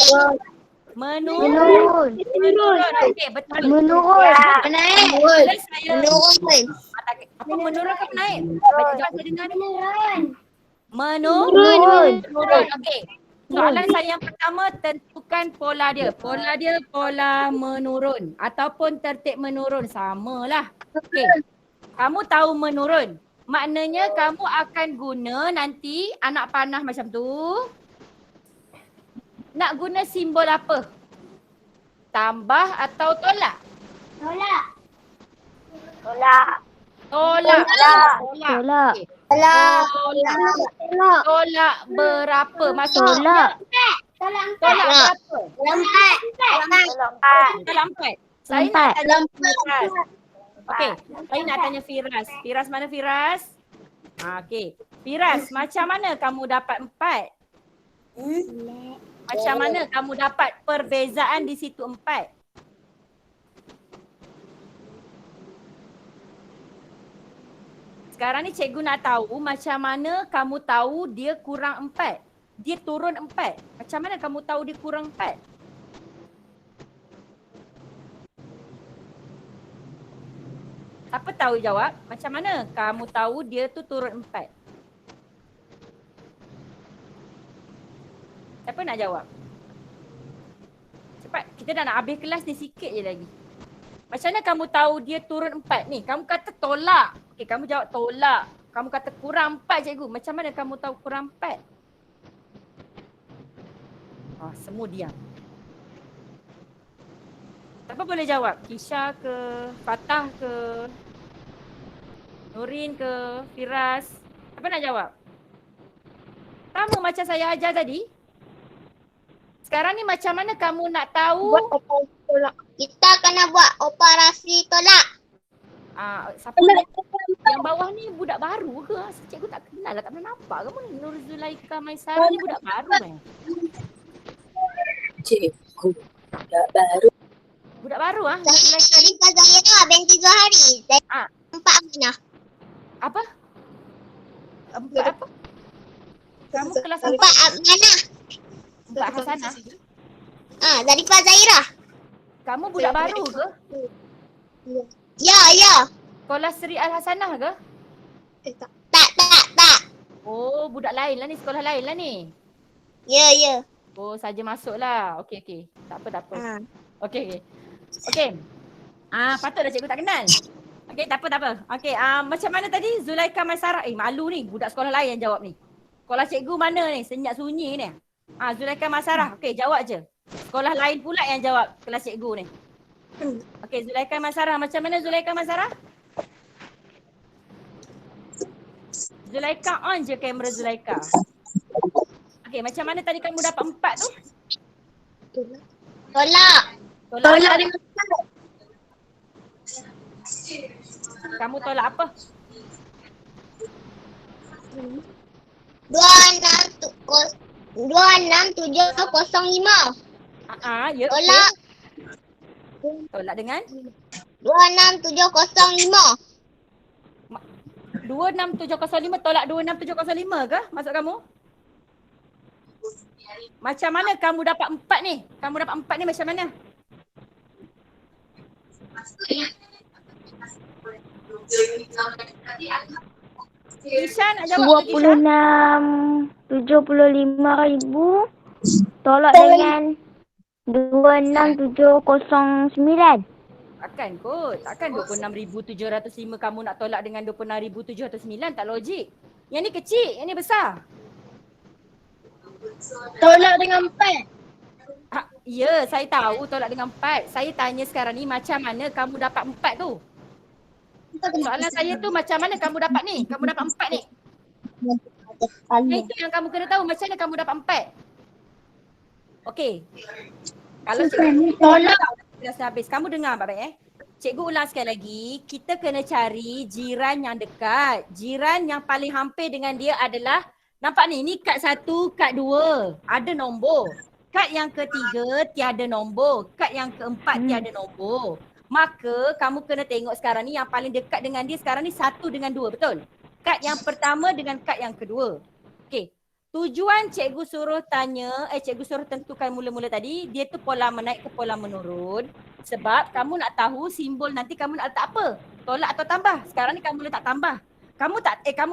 Menurun. Okey, betul. Menurun. Menaik. Boleh saya Menurun. apa menurun ke menaik? Baca jawab saya dengar ni. Menurun. Menurun. Okey. Soalan saya yang pertama, tentukan pola dia. Pola dia pola menurun ataupun tertib menurun. Samalah. Okey. Kamu tahu menurun. Maknanya kamu akan guna nanti anak panah macam tu. Nak guna simbol apa? Tambah atau tolak? Tolak. Tolak. Tolak. Okey. Tolak. Tolak. Tolak berapa? Maksudnya Tolak. tolak berapa? Empat. Tolak 4. Saya nak tanya Firas. Okey, saya nak tanya Firas. Firas mana Firas? Okey. Firas, macam mana kamu dapat 4? Macam mana kamu dapat perbezaan di situ 4? Sekarang ni cikgu nak tahu macam mana kamu tahu dia kurang 4. Dia turun 4. Macam mana kamu tahu dia kurang 4? Siapa tahu jawab? Macam mana kamu tahu dia tu turun 4? Siapa nak jawab? Cepat, kita dah nak habis kelas ni, sikit je lagi. Macam mana kamu tahu dia turun 4 ni? Kamu kata tolak. Okey, kamu jawab tolak. Kamu kata kurang 4 cikgu. Macam mana kamu tahu kurang 4? Semua diam. Siapa boleh jawab? Kisha ke? Fatah ke? Nurin ke? Firas? Siapa nak jawab? Sama macam saya ajar tadi. Sekarang ni macam mana kamu nak tahu? Kita kena buat operasi tolak. Siapa yang bawah ni budak baru ke? Cikgu tak kenal lah, tak pernah nampak. Kamu ni Nur Zulaika Maisara ni budak baru kan? Cikgu budak baru. Budak baru ah? Nur Saya Zulaika ni. Zarifah Zahira binti Zuhari. Saya empat Aminah. Apa? Empat apa? Kamu kelas apa? Empat Aminah. Empat Hasanah. Zarifah Zahira. Kamu budak baru ke? Ya. Sekolah Seri Al Hasanah ke? Tak. Oh, budak lain lah ni, sekolah lain lah ni. Ya. Oh, saja masuk lah. Okey. Tak apa. Okey. Patutlah cikgu tak kenal. Okey, tak apa. Okey, macam mana tadi Zulaika Maisara? Malu ni, budak sekolah lain yang jawab ni. Sekolah cikgu mana ni? Senyap sunyi ni. Zulaika Maisara. Okey, jawab je. Sekolah lain pula yang jawab kelas cikgu ni. Okey, Zulaika Maisara. Macam mana Zulaika Maisara? Zulaika, on je kamera Zulaika. Okey, macam mana tadi kamu dapat 4 tu? Tolak. Tolak dengan kamu tolak apa? 26705. Ya. Tolak. Tolak dengan 26705. 26705 tolak 26705 ke maksud kamu? Macam mana kamu dapat 4 ni? Kamu dapat 4 ni macam mana? Kisha nak jawab ke Kisha? 26,75,000 tolak dengan 26,709. Takkan kot. Takkan 26,705 kamu nak tolak dengan 26,709. Tak logik. Yang ni kecil, yang ni besar. Tolak dengan 4. Ya, saya tahu tolak dengan 4. Saya tanya sekarang ni macam mana kamu dapat 4 tu? Soalan saya tu macam mana kamu dapat ni? Kamu dapat 4 ni. Itu yang kamu kena tahu, macam mana kamu dapat 4. Okey. Kalau cikgu tolak dah habis. Kamu dengar baik-baik Cikgu ulang sekali lagi. Kita kena cari jiran yang dekat. Jiran yang paling hampir dengan dia adalah, nampak ni, ni kad 1, kad 2. Ada nombor. Kad yang ketiga tiada nombor. Kad yang keempat tiada nombor. Maka kamu kena tengok sekarang ni yang paling dekat dengan dia sekarang ni 1 dengan 2, betul? Kad yang pertama dengan kad yang kedua. Okey. Tujuan cikgu suruh cikgu suruh tentukan mula-mula tadi, dia tu pola menaik ke pola menurun. Sebab kamu nak tahu simbol nanti kamu nak letak apa? Tolak atau tambah? Sekarang ni kamu letak tambah. Kamu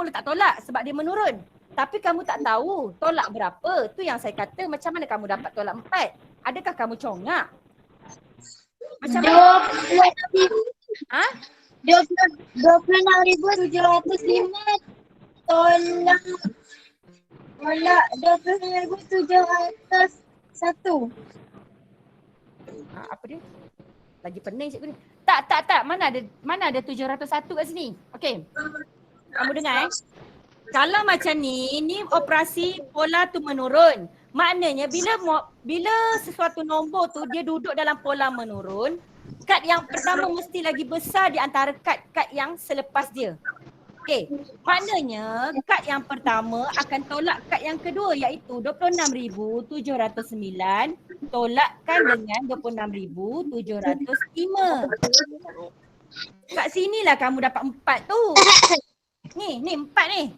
letak tolak sebab dia menurun. Tapi kamu tak tahu tolak berapa. Tu yang saya kata, macam mana kamu dapat tolak 4? Adakah kamu congak? Macam mana? 26,705 tolak 26,701. Apa dia? Lagi pening cikgu ni. Tak. Mana ada 701 kat sini. Okey. Kamu dengar Kalau macam ni operasi pola tu menurun. Maknanya bila sesuatu nombor tu dia duduk dalam pola menurun, kad yang pertama mesti lagi besar di antara kad-kad yang selepas dia. Okey, maknanya kad yang pertama akan tolak kad yang kedua iaitu 26,709 tolakkan dengan 26,705. Kat sinilah kamu dapat 4 tu. Ni 4 ni.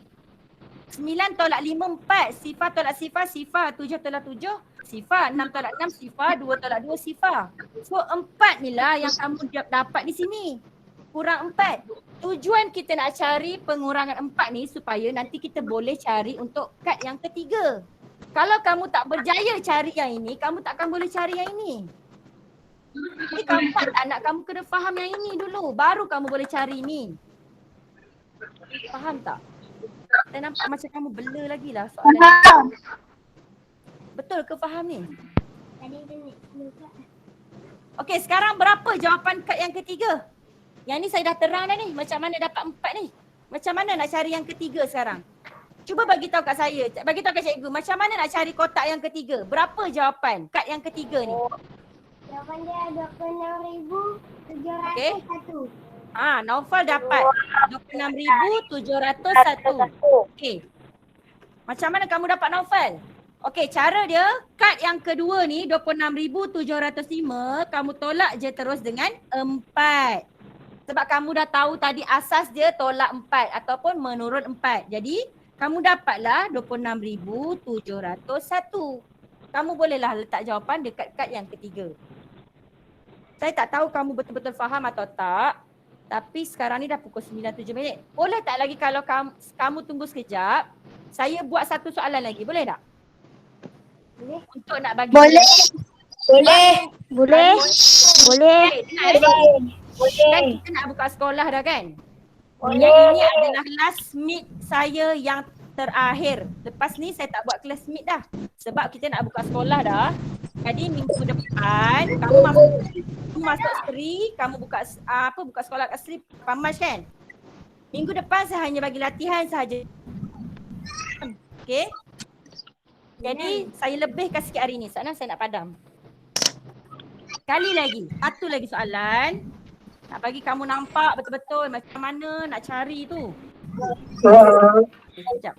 9 tolak 5, 4. Sifar tolak sifar, sifar. 7 tolak 7, sifar. 6 tolak 6, sifar. 2 tolak 2, sifar. So 4 ni lah yang kamu dapat di sini. Kurang 4. Tujuan kita nak cari pengurangan 4 ni supaya nanti kita boleh cari untuk kad yang ketiga. Kalau kamu tak berjaya cari yang ini, kamu tak akan boleh cari yang ini. Jadi kamu tak nak, kamu kena faham yang ini dulu. Baru kamu boleh cari ni. Faham tak? Saya nampak macam kamu bela lagi lah soalan. Faham. Betul ke faham ni? Okey, sekarang berapa jawapan kad yang ketiga? Yang ni saya dah terang dah ni. Macam mana dapat 4 ni? Macam mana nak cari yang ketiga sekarang? Cuba bagi tahu kat saya. Bagi tahu kat cikgu. Macam mana nak cari kotak yang ketiga? Berapa jawapan kad yang ketiga ni? Jawapan dia 26,701. Okey. Naufal dapat 26,701. Okey. Macam mana kamu dapat Naufal? Okey, cara dia kad yang kedua ni 26,705 kamu tolak je terus dengan 4. Sebab kamu dah tahu tadi asas dia tolak 4 ataupun menurun 4. Jadi kamu dapatlah 26,701. Kamu bolehlah letak jawapan dekat kad yang ketiga. Saya tak tahu kamu betul-betul faham atau tak. Tapi sekarang ni dah pukul 9.07 minit. Boleh tak lagi kalau kamu tunggu sekejap, saya buat satu soalan lagi. Boleh tak? Boleh. Untuk nak bagi. Boleh. Boleh. Kan kita nak buka sekolah dah kan? Yang ini adalah last meet saya yang terakhir. Lepas ni saya tak buat kelas meet dah. Sebab kita nak buka sekolah dah. Jadi minggu depan kamu masuk Sri, kamu buka sekolah kat Sri Pamas kan? Minggu depan saya hanya bagi latihan sahaja. Okey. Jadi saya lebihkan sikit hari ni. Soalnya saya nak padam. Sekali lagi, satu lagi soalan. Nak bagi kamu nampak betul-betul macam mana nak cari tu. Okay, sekejap.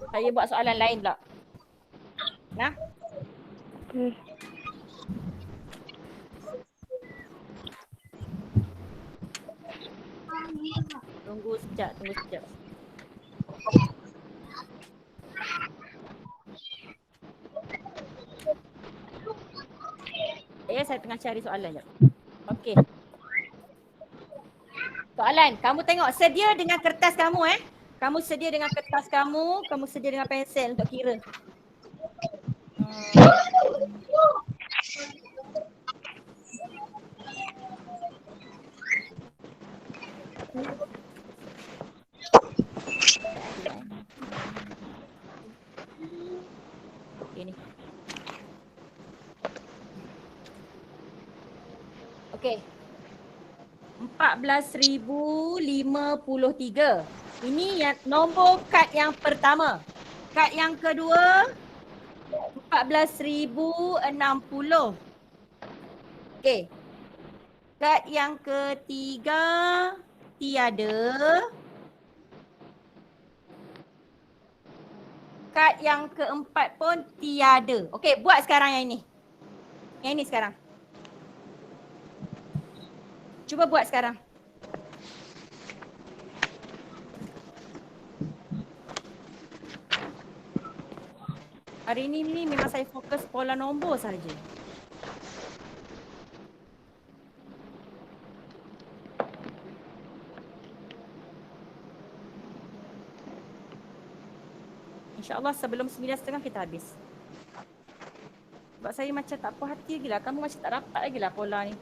Saya buat soalan lain pula. Nah. Tunggu sekejap. Saya tengah cari soalan jap. Okey. Soalan, kamu tengok sedia dengan kertas kamu Kamu sedia dengan kertas kamu sedia dengan pensel untuk kira. Ini. Okey. 14,053. Ini yang nombor kad yang pertama. Kad yang kedua 14,060. Okey. Kad yang ketiga tiada. Kad yang keempat pun tiada. Okey, buat sekarang yang ini. Yang ini sekarang. Cuba buat sekarang. Hari ini memang saya fokus pola nombor saja. InsyaAllah sebelum 9.30 kita habis. Sebab saya macam tak puas hati lagi lah. Kamu macam tak dapat lagi lah pola ni.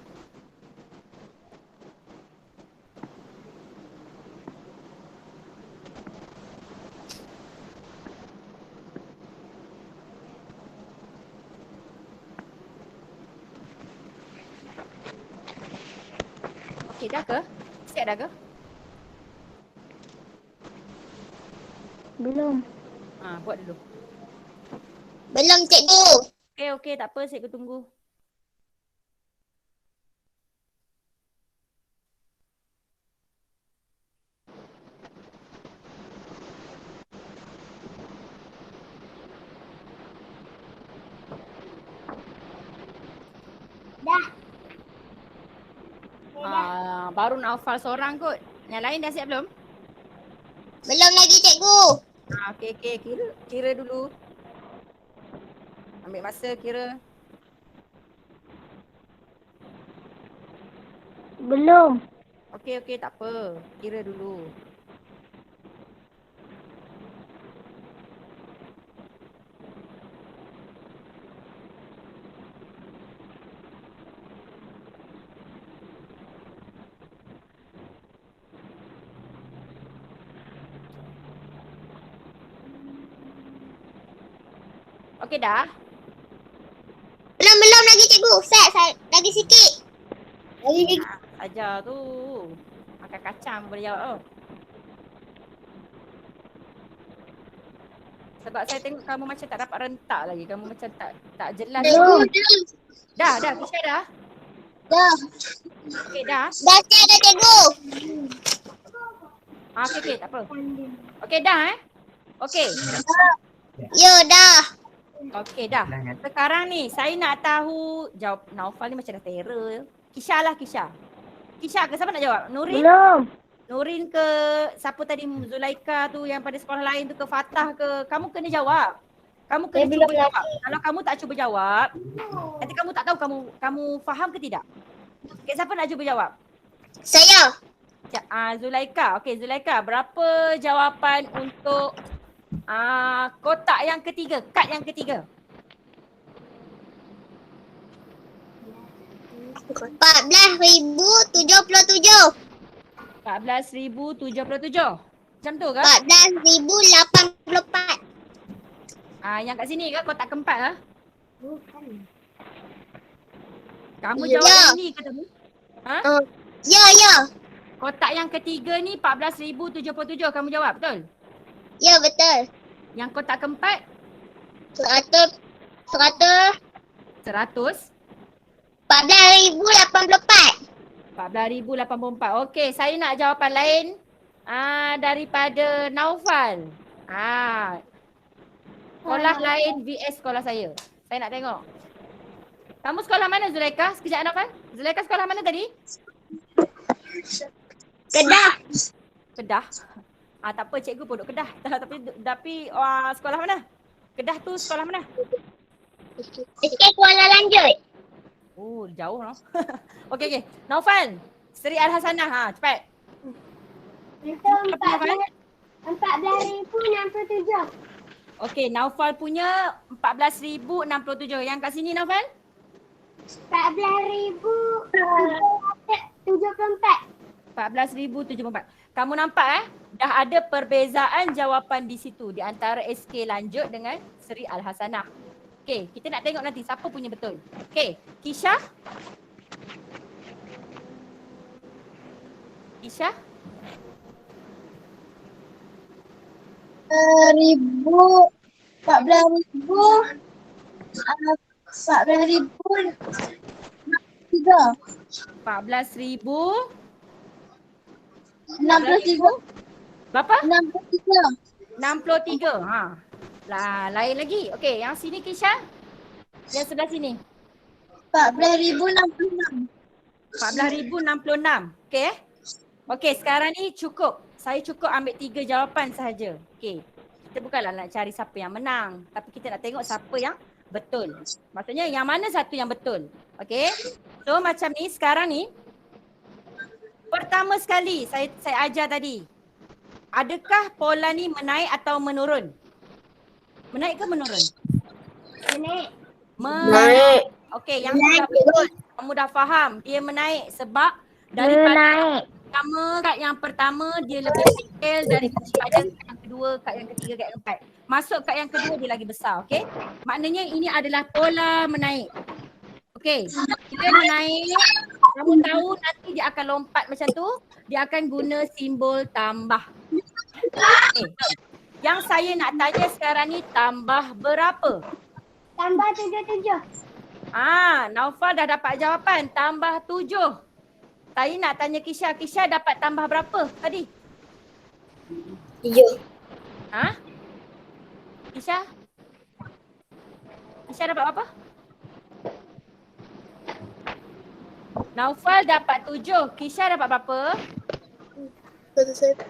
Okey, dah ke? Siap dah ke? Belum. Buat dulu. Belum cikgu. Okey, tak apa, cikgu tunggu. Dah. Baru nak hafal seorang kot. Yang lain dah siap belum? Belum lagi cikgu. Okey, kira dulu. Ambil masa kira. Belum. Okey, tak apa. Kira dulu. Okey dah? Belum lagi cikgu. Set lagi sikit. Lagi. Ajar tu. Makan kacang boleh jawab tau. Sebab saya tengok kamu macam tak dapat rentak lagi. Kamu macam tak jelas. Belum. Dah, Kisha dah? Dah. Okey dah? Dah siap dah cikgu. Okey, tak apa. Okey dah Okey. Ya dah. Okey dah. Sekarang ni saya nak tahu jawab Naufal ni macam dah terror. Kisha lah Kisha. Kisha ke siapa nak jawab? Nurin? Belum. Nurin ke siapa tadi Zulaika tu yang pada sekolah lain tu ke Fatah ke? Kamu kena jawab. Kamu kena cuba jawab. Kalau kamu tak cuba jawab, nanti kamu tak tahu kamu faham ke tidak. Okay, siapa nak cuba jawab? Saya. Zulaika. Okey, Zulaika, berapa jawapan untuk kotak yang ketiga, kad yang ketiga? 14,077. 14,077. Macam tu ke? 14,084. Yang kat sini ke kotak keempat ke? Kamu Ya. jawab yang ni ke tadi? Ya. Kotak yang ketiga ni 14,077 kamu jawab, betul? Ya betul. Yang kotak keempat 100. 100. 14,084. 14,084. Okey, saya nak jawapan lain daripada Naufal. Sekolah lain vs sekolah saya. Saya nak tengok. Kamu sekolah mana Zulaika? Sekejap Naufal. Zulaika sekolah mana tadi? Kedah. Kedah. Tak apa, cikgu pun duduk Kedah. Tapi sekolah mana? Kedah tu sekolah mana? SK Kuala Lanjut. Oh, jauh no. Okey. Naufal, Seri Al-Hasanah. Cepat. 14,067. Okey, Naufal punya 14,067. Yang kat sini Naufal? 14,074. 14,074. Kamu nampak dah ada perbezaan jawapan di situ di antara SK Lanjut dengan Seri Al-Hasanah. Okey, kita nak tengok nanti siapa punya betul. Okey, Kisha? Kisha? 63. Berapa? 63. 63. Lain lagi. Okey, yang sini Kisha? Yang sebelah sini. 14,066. 14,066. Okey Okey, sekarang ni cukup. Saya cukup ambil 3 jawapan sahaja. Okey. Kita bukanlah nak cari siapa yang menang, tapi kita nak tengok siapa yang betul. Maksudnya yang mana satu yang betul. Okey. So macam ni sekarang ni. Pertama sekali saya ajar tadi. Adakah pola ni menaik atau menurun? Menaik ke menurun? Menaik. Menaik. Okey, yang kamu dah faham. Dia menaik sebab daripada kad yang pertama dia lebih kecil daripada kad yang kedua, kad yang ketiga, kad yang keempat. Masuk kad yang kedua dia lagi besar, okey? Maknanya ini adalah pola menaik. Okey, dia menaik kamu tahu nanti dia akan lompat macam tu, dia akan guna simbol tambah. Okay. Yang saya nak tanya sekarang ni tambah berapa? Tambah 77. Naufal dah dapat jawapan, tambah 7. Saya nak tanya Kisha, Kisha dapat tambah berapa tadi? 7. Kisha? Kisha dapat berapa? Naufal dapat 7. Kisha dapat berapa? 3.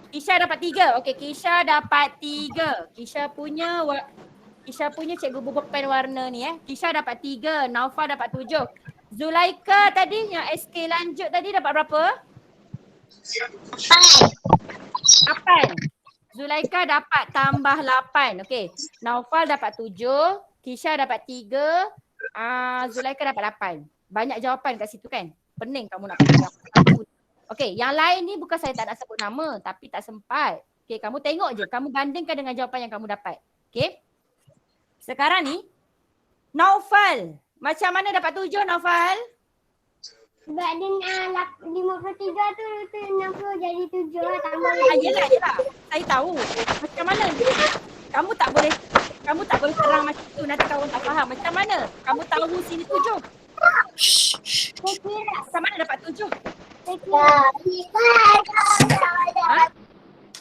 Kisha dapat 3. Okey, Kisha dapat 3. Kisha punya cikgu bubukan warna ni Kisha dapat 3, Naufal dapat 7. Zulaika tadi yang SK lanjut tadi dapat berapa? 8. Zulaika dapat tambah 8. Okey. Naufal dapat 7, Kisha dapat 3, Zulaika dapat 8. Banyak jawapan kat situ kan? Pening kamu nak pilih jawapan. Okey, yang lain ni bukan saya tak nak sebut nama tapi tak sempat. Okey, kamu tengok je, kamu bandingkan dengan jawapan yang kamu dapat. Okey. Sekarang ni Naufal, macam mana dapat 7 Naufal? Sebab dia 53 tu 60 jadi 7 lah tambah. Yelah. Saya tahu. Macam mana? Kamu tak boleh terang macam tu, nanti kawan tak faham. Macam mana? Kamu tahu sini 7? Saya kira. Macam mana dapat 7? Saya kira.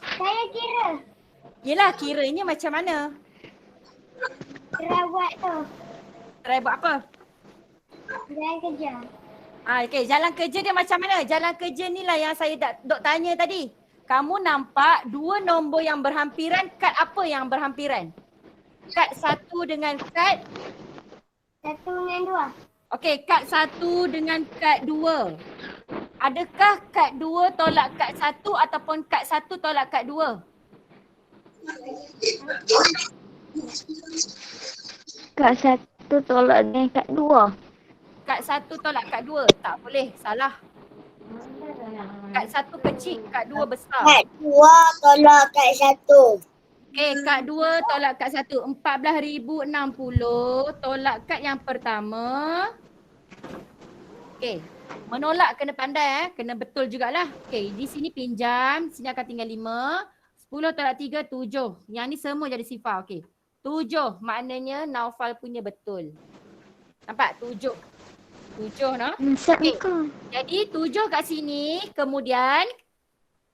Saya kira. Yelah, kiranya macam mana? Try buat tu. Try buat apa? Jalan kerja. Okey, jalan kerja dia macam mana? Jalan kerja ni lah yang saya dok tanya tadi. Kamu nampak dua nombor yang berhampiran, kad apa yang berhampiran? Kad 1 dengan kad? 1 dengan 2. Okey, kad 1 dengan kad 2. Adakah kad 2 tolak kad 1 ataupun kad 1 tolak kad 2? Kad 1 tolak dengan kad 2. Kad 1 tolak kad 2. Tak boleh, salah. Kad 1 kecil, kad 2 besar. Kad 2 tolak kad 1. Okey, kad 2 tolak kad 1. 14,060 tolak kad yang pertama. Okey, menolak kena pandai kena betul jugalah. Okey, di sini pinjam, sini akan tinggal 5. 10 tolak 3, 7. Yang ni semua jadi sifar. Okey, 7 maknanya Naufal punya betul. Nampak? 7 noh. Okay. Jadi 7 kat sini, kemudian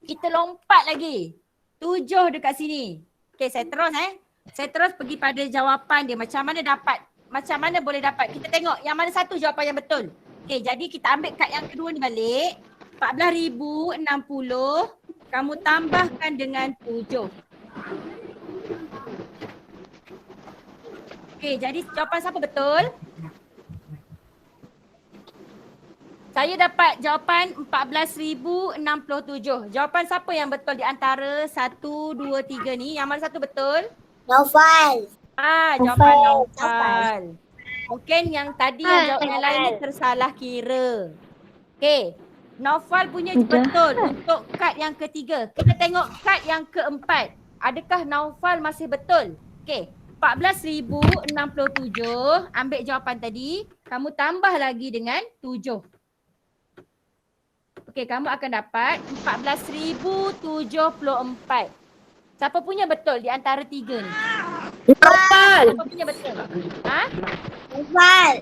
kita lompat lagi. 7 dekat sini. Okay, saya terus Saya terus pergi pada jawapan dia. Macam mana boleh dapat. Kita tengok yang mana satu jawapan yang betul. Okay, jadi kita ambil kad yang kedua ni balik. 14,060 kamu tambahkan dengan 7. Okay, jadi jawapan siapa betul? Saya dapat jawapan 14,067. Jawapan siapa yang betul di antara 1, 2, 3 ni? Yang mana satu betul? Naufal. Jawapan Naufal. Mungkin yang tadi yang jawab yang lain ni tersalah kira. Okey. Naufal punya betul untuk kad yang ketiga. Kita tengok kad yang keempat. Adakah Naufal masih betul? Okey. 14,067. Ambil jawapan tadi. Kamu tambah lagi dengan 7. Okey, kamu akan dapat 14,074. Siapa punya betul di antara 3 ni? Naufal. Siapa punya betul? Naufal.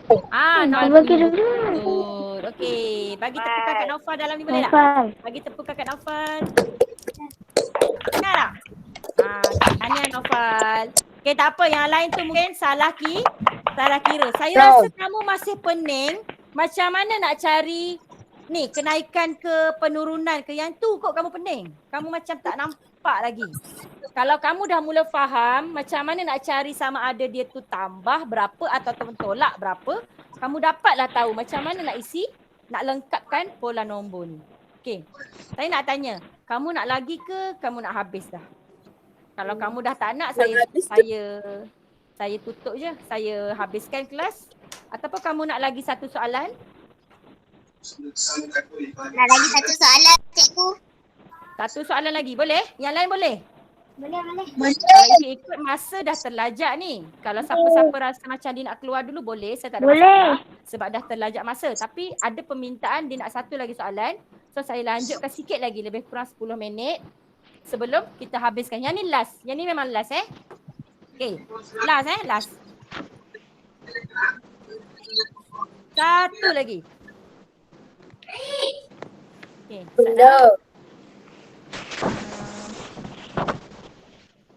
Naufal punya betul. Okey, bagi tepukan kat Naufal dalam ni boleh tak? Bagi tepukan kat Naufal. Dengar tak? Tanya Naufal. Okey, tak apa. Yang lain tu mungkin salah kira. Saya rasa kamu masih pening. Macam mana nak cari ni kenaikan ke penurunan ke yang tu kok kamu pening. Kamu macam tak nampak lagi. Kalau kamu dah mula faham macam mana nak cari sama ada dia tu tambah berapa ataupun tolak berapa, kamu dapatlah tahu macam mana nak isi, nak lengkapkan pola nombor ni. Okey. Saya nak tanya, kamu nak lagi ke kamu nak habis dah? Kalau kamu dah tak nak, saya tutup je. Saya habiskan kelas. Ataupun kamu nak lagi satu soalan? Nak lagi satu soalan, cikgu. Satu soalan lagi. Boleh? Yang lain boleh? Boleh. Kalau ikut masa dah terlajak ni. Kalau siapa-siapa rasa macam dia nak keluar dulu boleh. Saya tak ada masalah. Sebab dah terlajak masa. Tapi ada permintaan dia nak satu lagi soalan. So saya lanjutkan sikit lagi. Lebih kurang 10 minit. Sebelum kita habiskan. Yang ni last. Yang ni memang last Okay. Last. Satu lagi. Okay. Belum.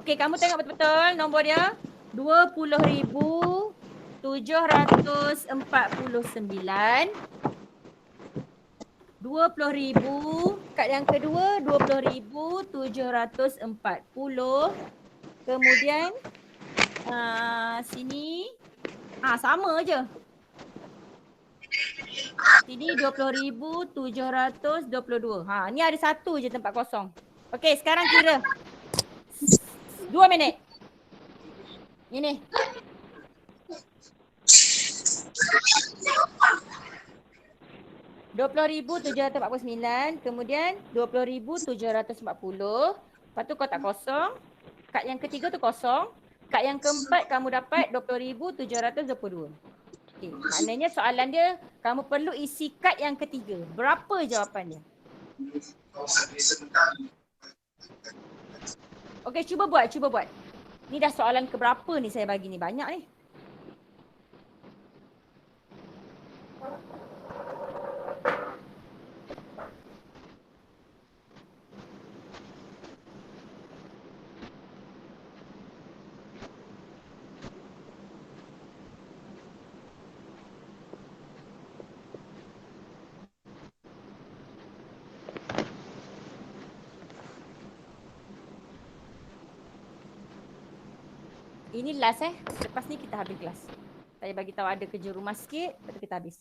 Okay, kamu tengok betul-betul nombor dia. 20,749. 20,000. Kad yang kedua 20,740. Kemudian sini sama je. Sini 20,722. Ni ada satu je tempat kosong. Okey, sekarang kira. 2 minit. Ini. RM20,749, kemudian 20,740. Lepas tu kotak kosong. Kad yang ketiga tu kosong. Kad yang keempat kamu dapat 20,722. Okay. Maknanya soalan dia, kamu perlu isi kad yang ketiga. Berapa jawapan dia? Okey, cuba buat. Ni dah soalan keberapa ni saya bagi ni? Banyak ni. Ini last Lepas ni kita habis kelas. Saya bagi tahu ada kerja rumah sikit, lepas tu kita habis.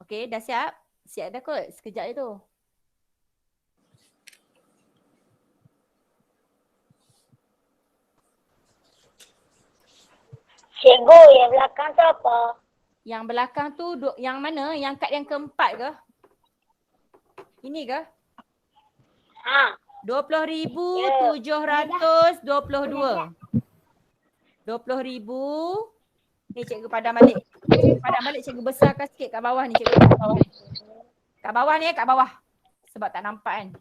Okey, dah siap? Siap dah kot? Sekejap je tu. Cikgu, yang belakang tu apa? Yang belakang tu yang mana? Yang kad yang keempat ke? Ini ke? 20,722. 20,000. Ni cikgu padam balik. Cikgu besarkan sikit kat bawah ni cikgu. Kat bawah. Sebab tak nampak kan.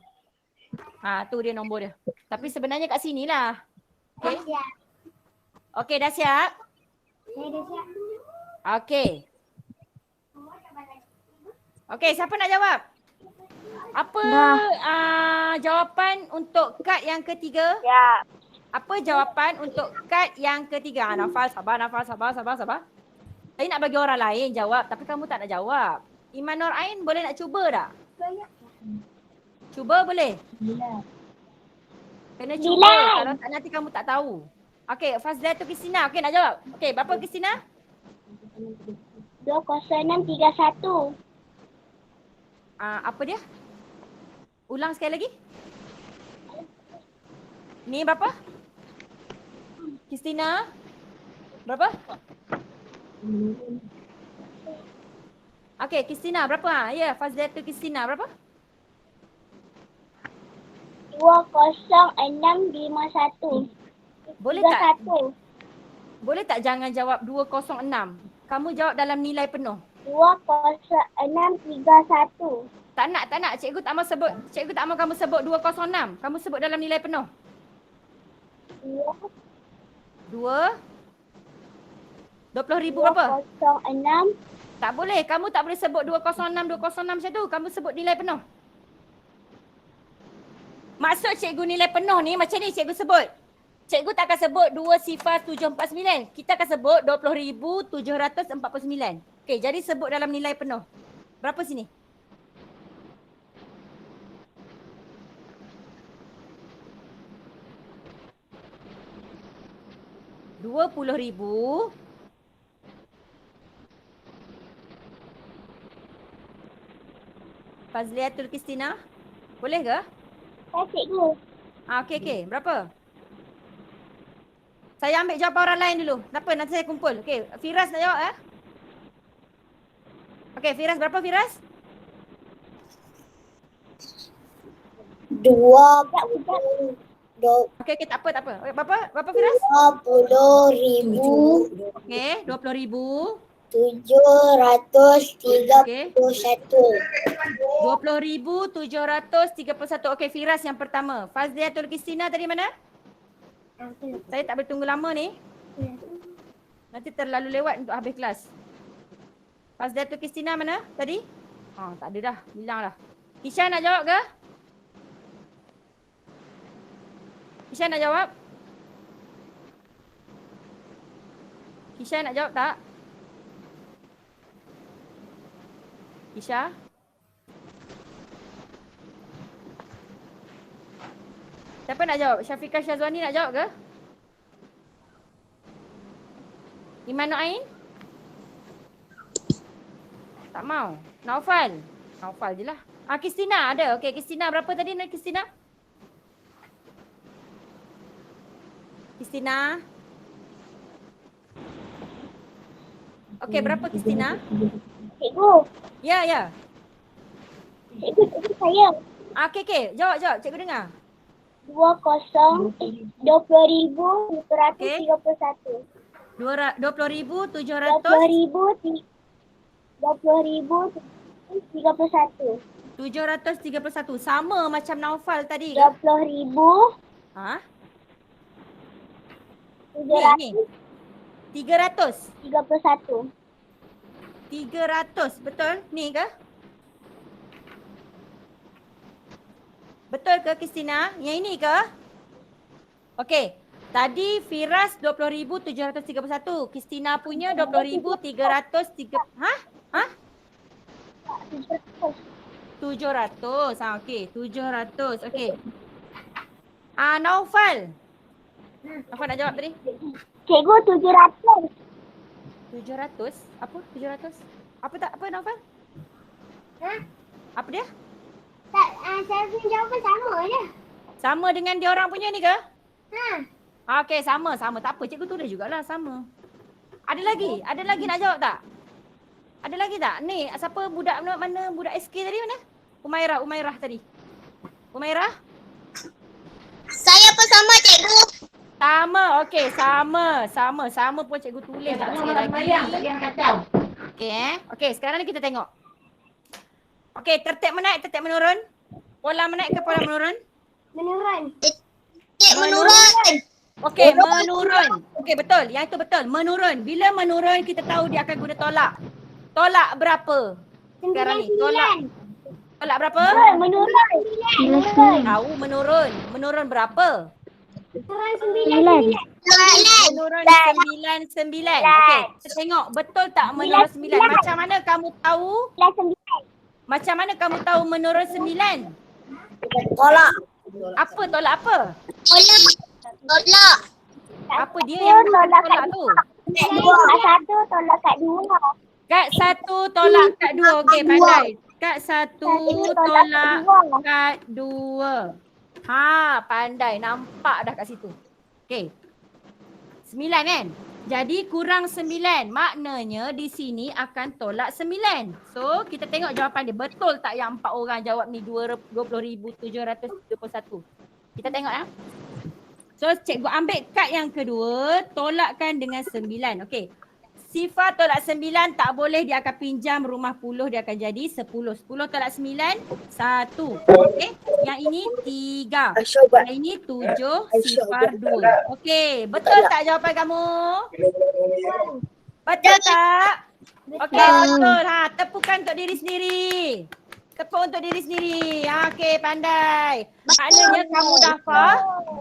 Tu dia nombor dia. Tapi sebenarnya kat sini lah. Okay. Okey, dah siap? Saya dah siap. Okey. Okey, siapa nak jawab? Apa jawapan untuk kad yang ketiga? Ya. Apa jawapan untuk kad yang ketiga? Nafal, sabar. Saya nak bagi orang lain jawab tapi kamu tak nak jawab. Iman Nur Ain boleh nak cuba tak? Cuba boleh? Kena cuba. Kalau tak nanti kamu tak tahu. Okey, Fazlia tu Kristina. Okey, nak jawab? Okey, berapa Kristina? 20631. Apa dia? Ulang sekali lagi. Ni berapa? Kristina? Berapa? Okey, Kristina berapa? Ya, Fazlia tu Kristina berapa? 20651. Boleh tak jangan jawab 206. Kamu jawab dalam nilai penuh. 20631. Tak nak. Cikgu tak mau kamu sebut 206. Kamu sebut dalam nilai penuh. 20,000 berapa? 206. Tak boleh. Kamu tak boleh sebut 206 macam tu. Kamu sebut nilai penuh. Maksud cikgu nilai penuh ni macam ni cikgu sebut. Cikgu tak akan sebut 2,749. Kita akan sebut 20,749. Okey, jadi sebut dalam nilai penuh. Berapa sini? RM20,000. Fazliatul Kristina. Boleh ke? Cikgu. Okey. Berapa? Saya ambil jawapan orang lain dulu. Kenapa? Nanti saya kumpul. Okey, Firas nak jawab Okey, Firas berapa Firas? Okey, tak apa. Okay, berapa Firas? 20,000 Okey, 20,000. 731. 20,731. Okey, Firas yang pertama. Fazliatul Kristina tadi mana? Saya tak boleh tunggu lama ni. Nanti terlalu lewat untuk habis kelas. Fazliatul Kristina mana tadi? Tak ada dah. Hilang dah. Kisha nak jawab ke? Kisha nak jawab? Kisha nak jawab tak? Kisha? Siapa nak jawab? Syafiqah Syazwani nak jawab ke? Iman Nu'ain? Tak mau. Naufal? Naufal je lah. Kristina ada. Okey, Kristina berapa tadi nak Kristina? Kristina? Okey, berapa Kristina? Cikgu. Ya. Cikgu saya. Okey. Jawab. Cikgu dengar. 20,731. 20,700. 20,031. 731. Sama macam Naufal tadi ke? 20,000. Ha? 731. Ni. 300. 300. Betul? Ni ke? Betul ke Kristina? Yang ini ke? Okey. Tadi Firas 20,731. Kristina punya 20,303. Ha? 700. Okey. 700. Okey. Naufal. Naufal nak jawab tadi? Cikgu 700. 700? Apa? 700? Apa Naufal? Apa dia? Tak, saya punya jawapan sama je. Sama dengan dia orang punya ni ke? Ha. Okey, sama. Tak apa, cikgu tulis jugalah sama. Ada lagi nak jawab tak? Ada lagi tak? Ni, siapa budak mana? Budak SK tadi mana? Umairah tadi. Umairah? Saya pun sama cikgu. Sama, okey, sama pun cikgu tulis tak sikit lagi. Okey Okey, sekarang ni kita tengok. Okey, tertib menaik, tertib menurun. Pola menaik ke pola menurun? Menurun. Menurun. Okey, menurun. Okey, betul. Yang itu betul. Menurun. Bila menurun, kita tahu dia akan guna tolak. Tolak berapa? Sekarang ni, tolak berapa? Menurun. Tahu menurun. Menurun berapa? Menurun 9. Menurun 9. Okey, kita tengok betul tak menurun 9? Macam mana kamu tahu? Macam mana kamu tahu menurun 9? Tolak. Apa tolak apa? Tolak. Apa dia yang tolak tu? Kat 1 tolak kat 2. Kat 1 tolak kat 2. Okey, pandai. Kat 1 tolak kat 2. Pandai. Nampak dah kat situ. Okey. 9 kan? Jadi kurang 9. Maknanya di sini akan tolak 9. So kita tengok jawapan dia. Betul tak yang 4 orang jawab ni 20,731? Kita tengok ya. So cikgu ambil kad yang kedua. Tolakkan dengan 9. Okey. Sifar tolak 9 tak boleh, dia akan pinjam rumah puluh, dia akan jadi 10. 10 tolak 9, 1. Okey. Yang ini 3. Yang ini 7, sifar 2. Okey. Betul tak jawapan kamu? Betul tak? Okey, betul. Tepukan untuk diri sendiri. Tepuk untuk diri sendiri. Okey, pandai. Maknanya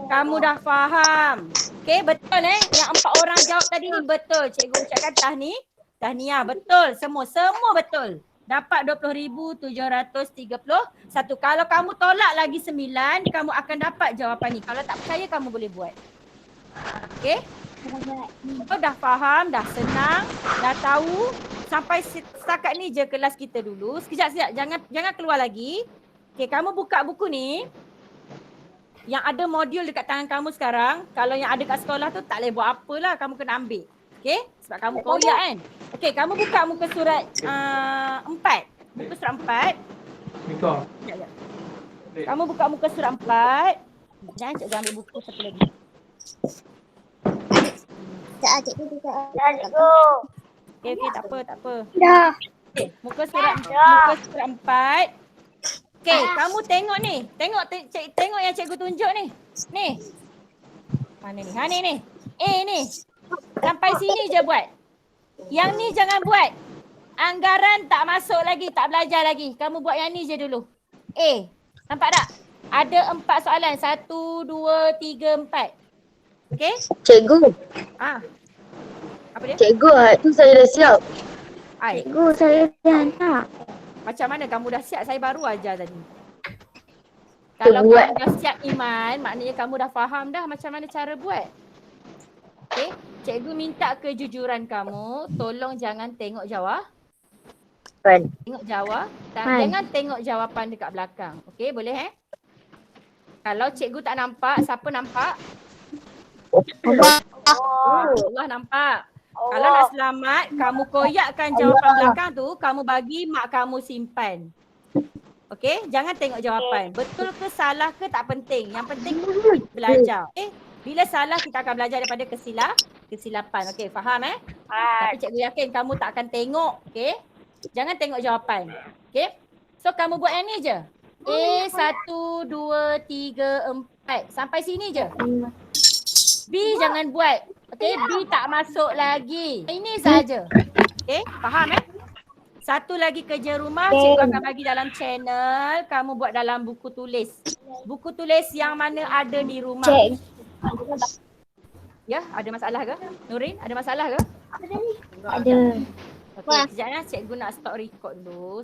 kamu dah faham. Okey, betul yang 4 orang jawab tadi ni betul. Cikgu ucapkan tahniah. Betul. Semua betul. Dapat 20,731. Kalau kamu tolak lagi 9, kamu akan dapat jawapan ni. Kalau tak percaya, kamu boleh buat. Okey? Kau dah faham, dah senang, dah tahu. Sampai setakat ni je kelas kita dulu. Sekejap. Jangan keluar lagi. Okey, kamu buka buku ni. Yang ada modul dekat tangan kamu sekarang. Kalau yang ada kat sekolah tu tak boleh buat apalah. Kamu kena ambil. Okey? Sebab kamu koyak kan. Okey, kamu buka muka surat 4. Muka surat 4. Sekejap. Kamu buka muka surat 4. Jangan cikgu ambil buku satu lagi. Tak, cikgu tidak. Okey, tak apa. Dah. Okey, muka surat 4. Okey, kamu tengok ni. Tengok yang cikgu tunjuk ni. Ni. Mana ni? Ha ni. Ni. Sampai sini je buat. Yang ni jangan buat. Anggaran tak masuk lagi, tak belajar lagi. Kamu buat yang ni je dulu. Nampak tak? Ada 4 soalan. 1, 2, 3, 4. Okey? Cikgu, Apa dia? cikgu tu saya dah siap. Ai, Cikgu, saya dah tak. macam mana kamu dah siap? Saya baru ajar tadi. Kalau Buat. kamu dah siap Iman, maknanya kamu dah faham dah macam mana cara buat. Okey? Cikgu minta kejujuran kamu, tolong jangan tengok jawab. Kan. Tengok jawab. Hai. Jangan tengok jawapan dekat belakang. Okey, boleh Kalau cikgu tak nampak, siapa nampak? Allah nampak. Kalau nak selamat, kamu koyakkan jawapan belakang tu, kamu bagi mak kamu simpan. Okey, jangan tengok jawapan. Betul ke salah ke tak penting. Yang penting kita belajar. Okey, bila salah kita akan belajar daripada kesilapan. Okey, faham Tapi cikgu yakin kamu tak akan tengok. Okey, jangan tengok jawapan. Okey, so kamu buat yang ni je. 1, 2, 3, 4. Sampai sini je. B jangan buat. Okey, B tak masuk lagi. Ini saja. Okey, faham Satu lagi kerja rumah cikgu akan bagi dalam channel. Kamu buat dalam buku tulis. Buku tulis yang mana ada di rumah. Ya, ada masalah ke? Nurin, ada masalah ke? Ada. Okey, sekejap cikgu nak stop record dulu.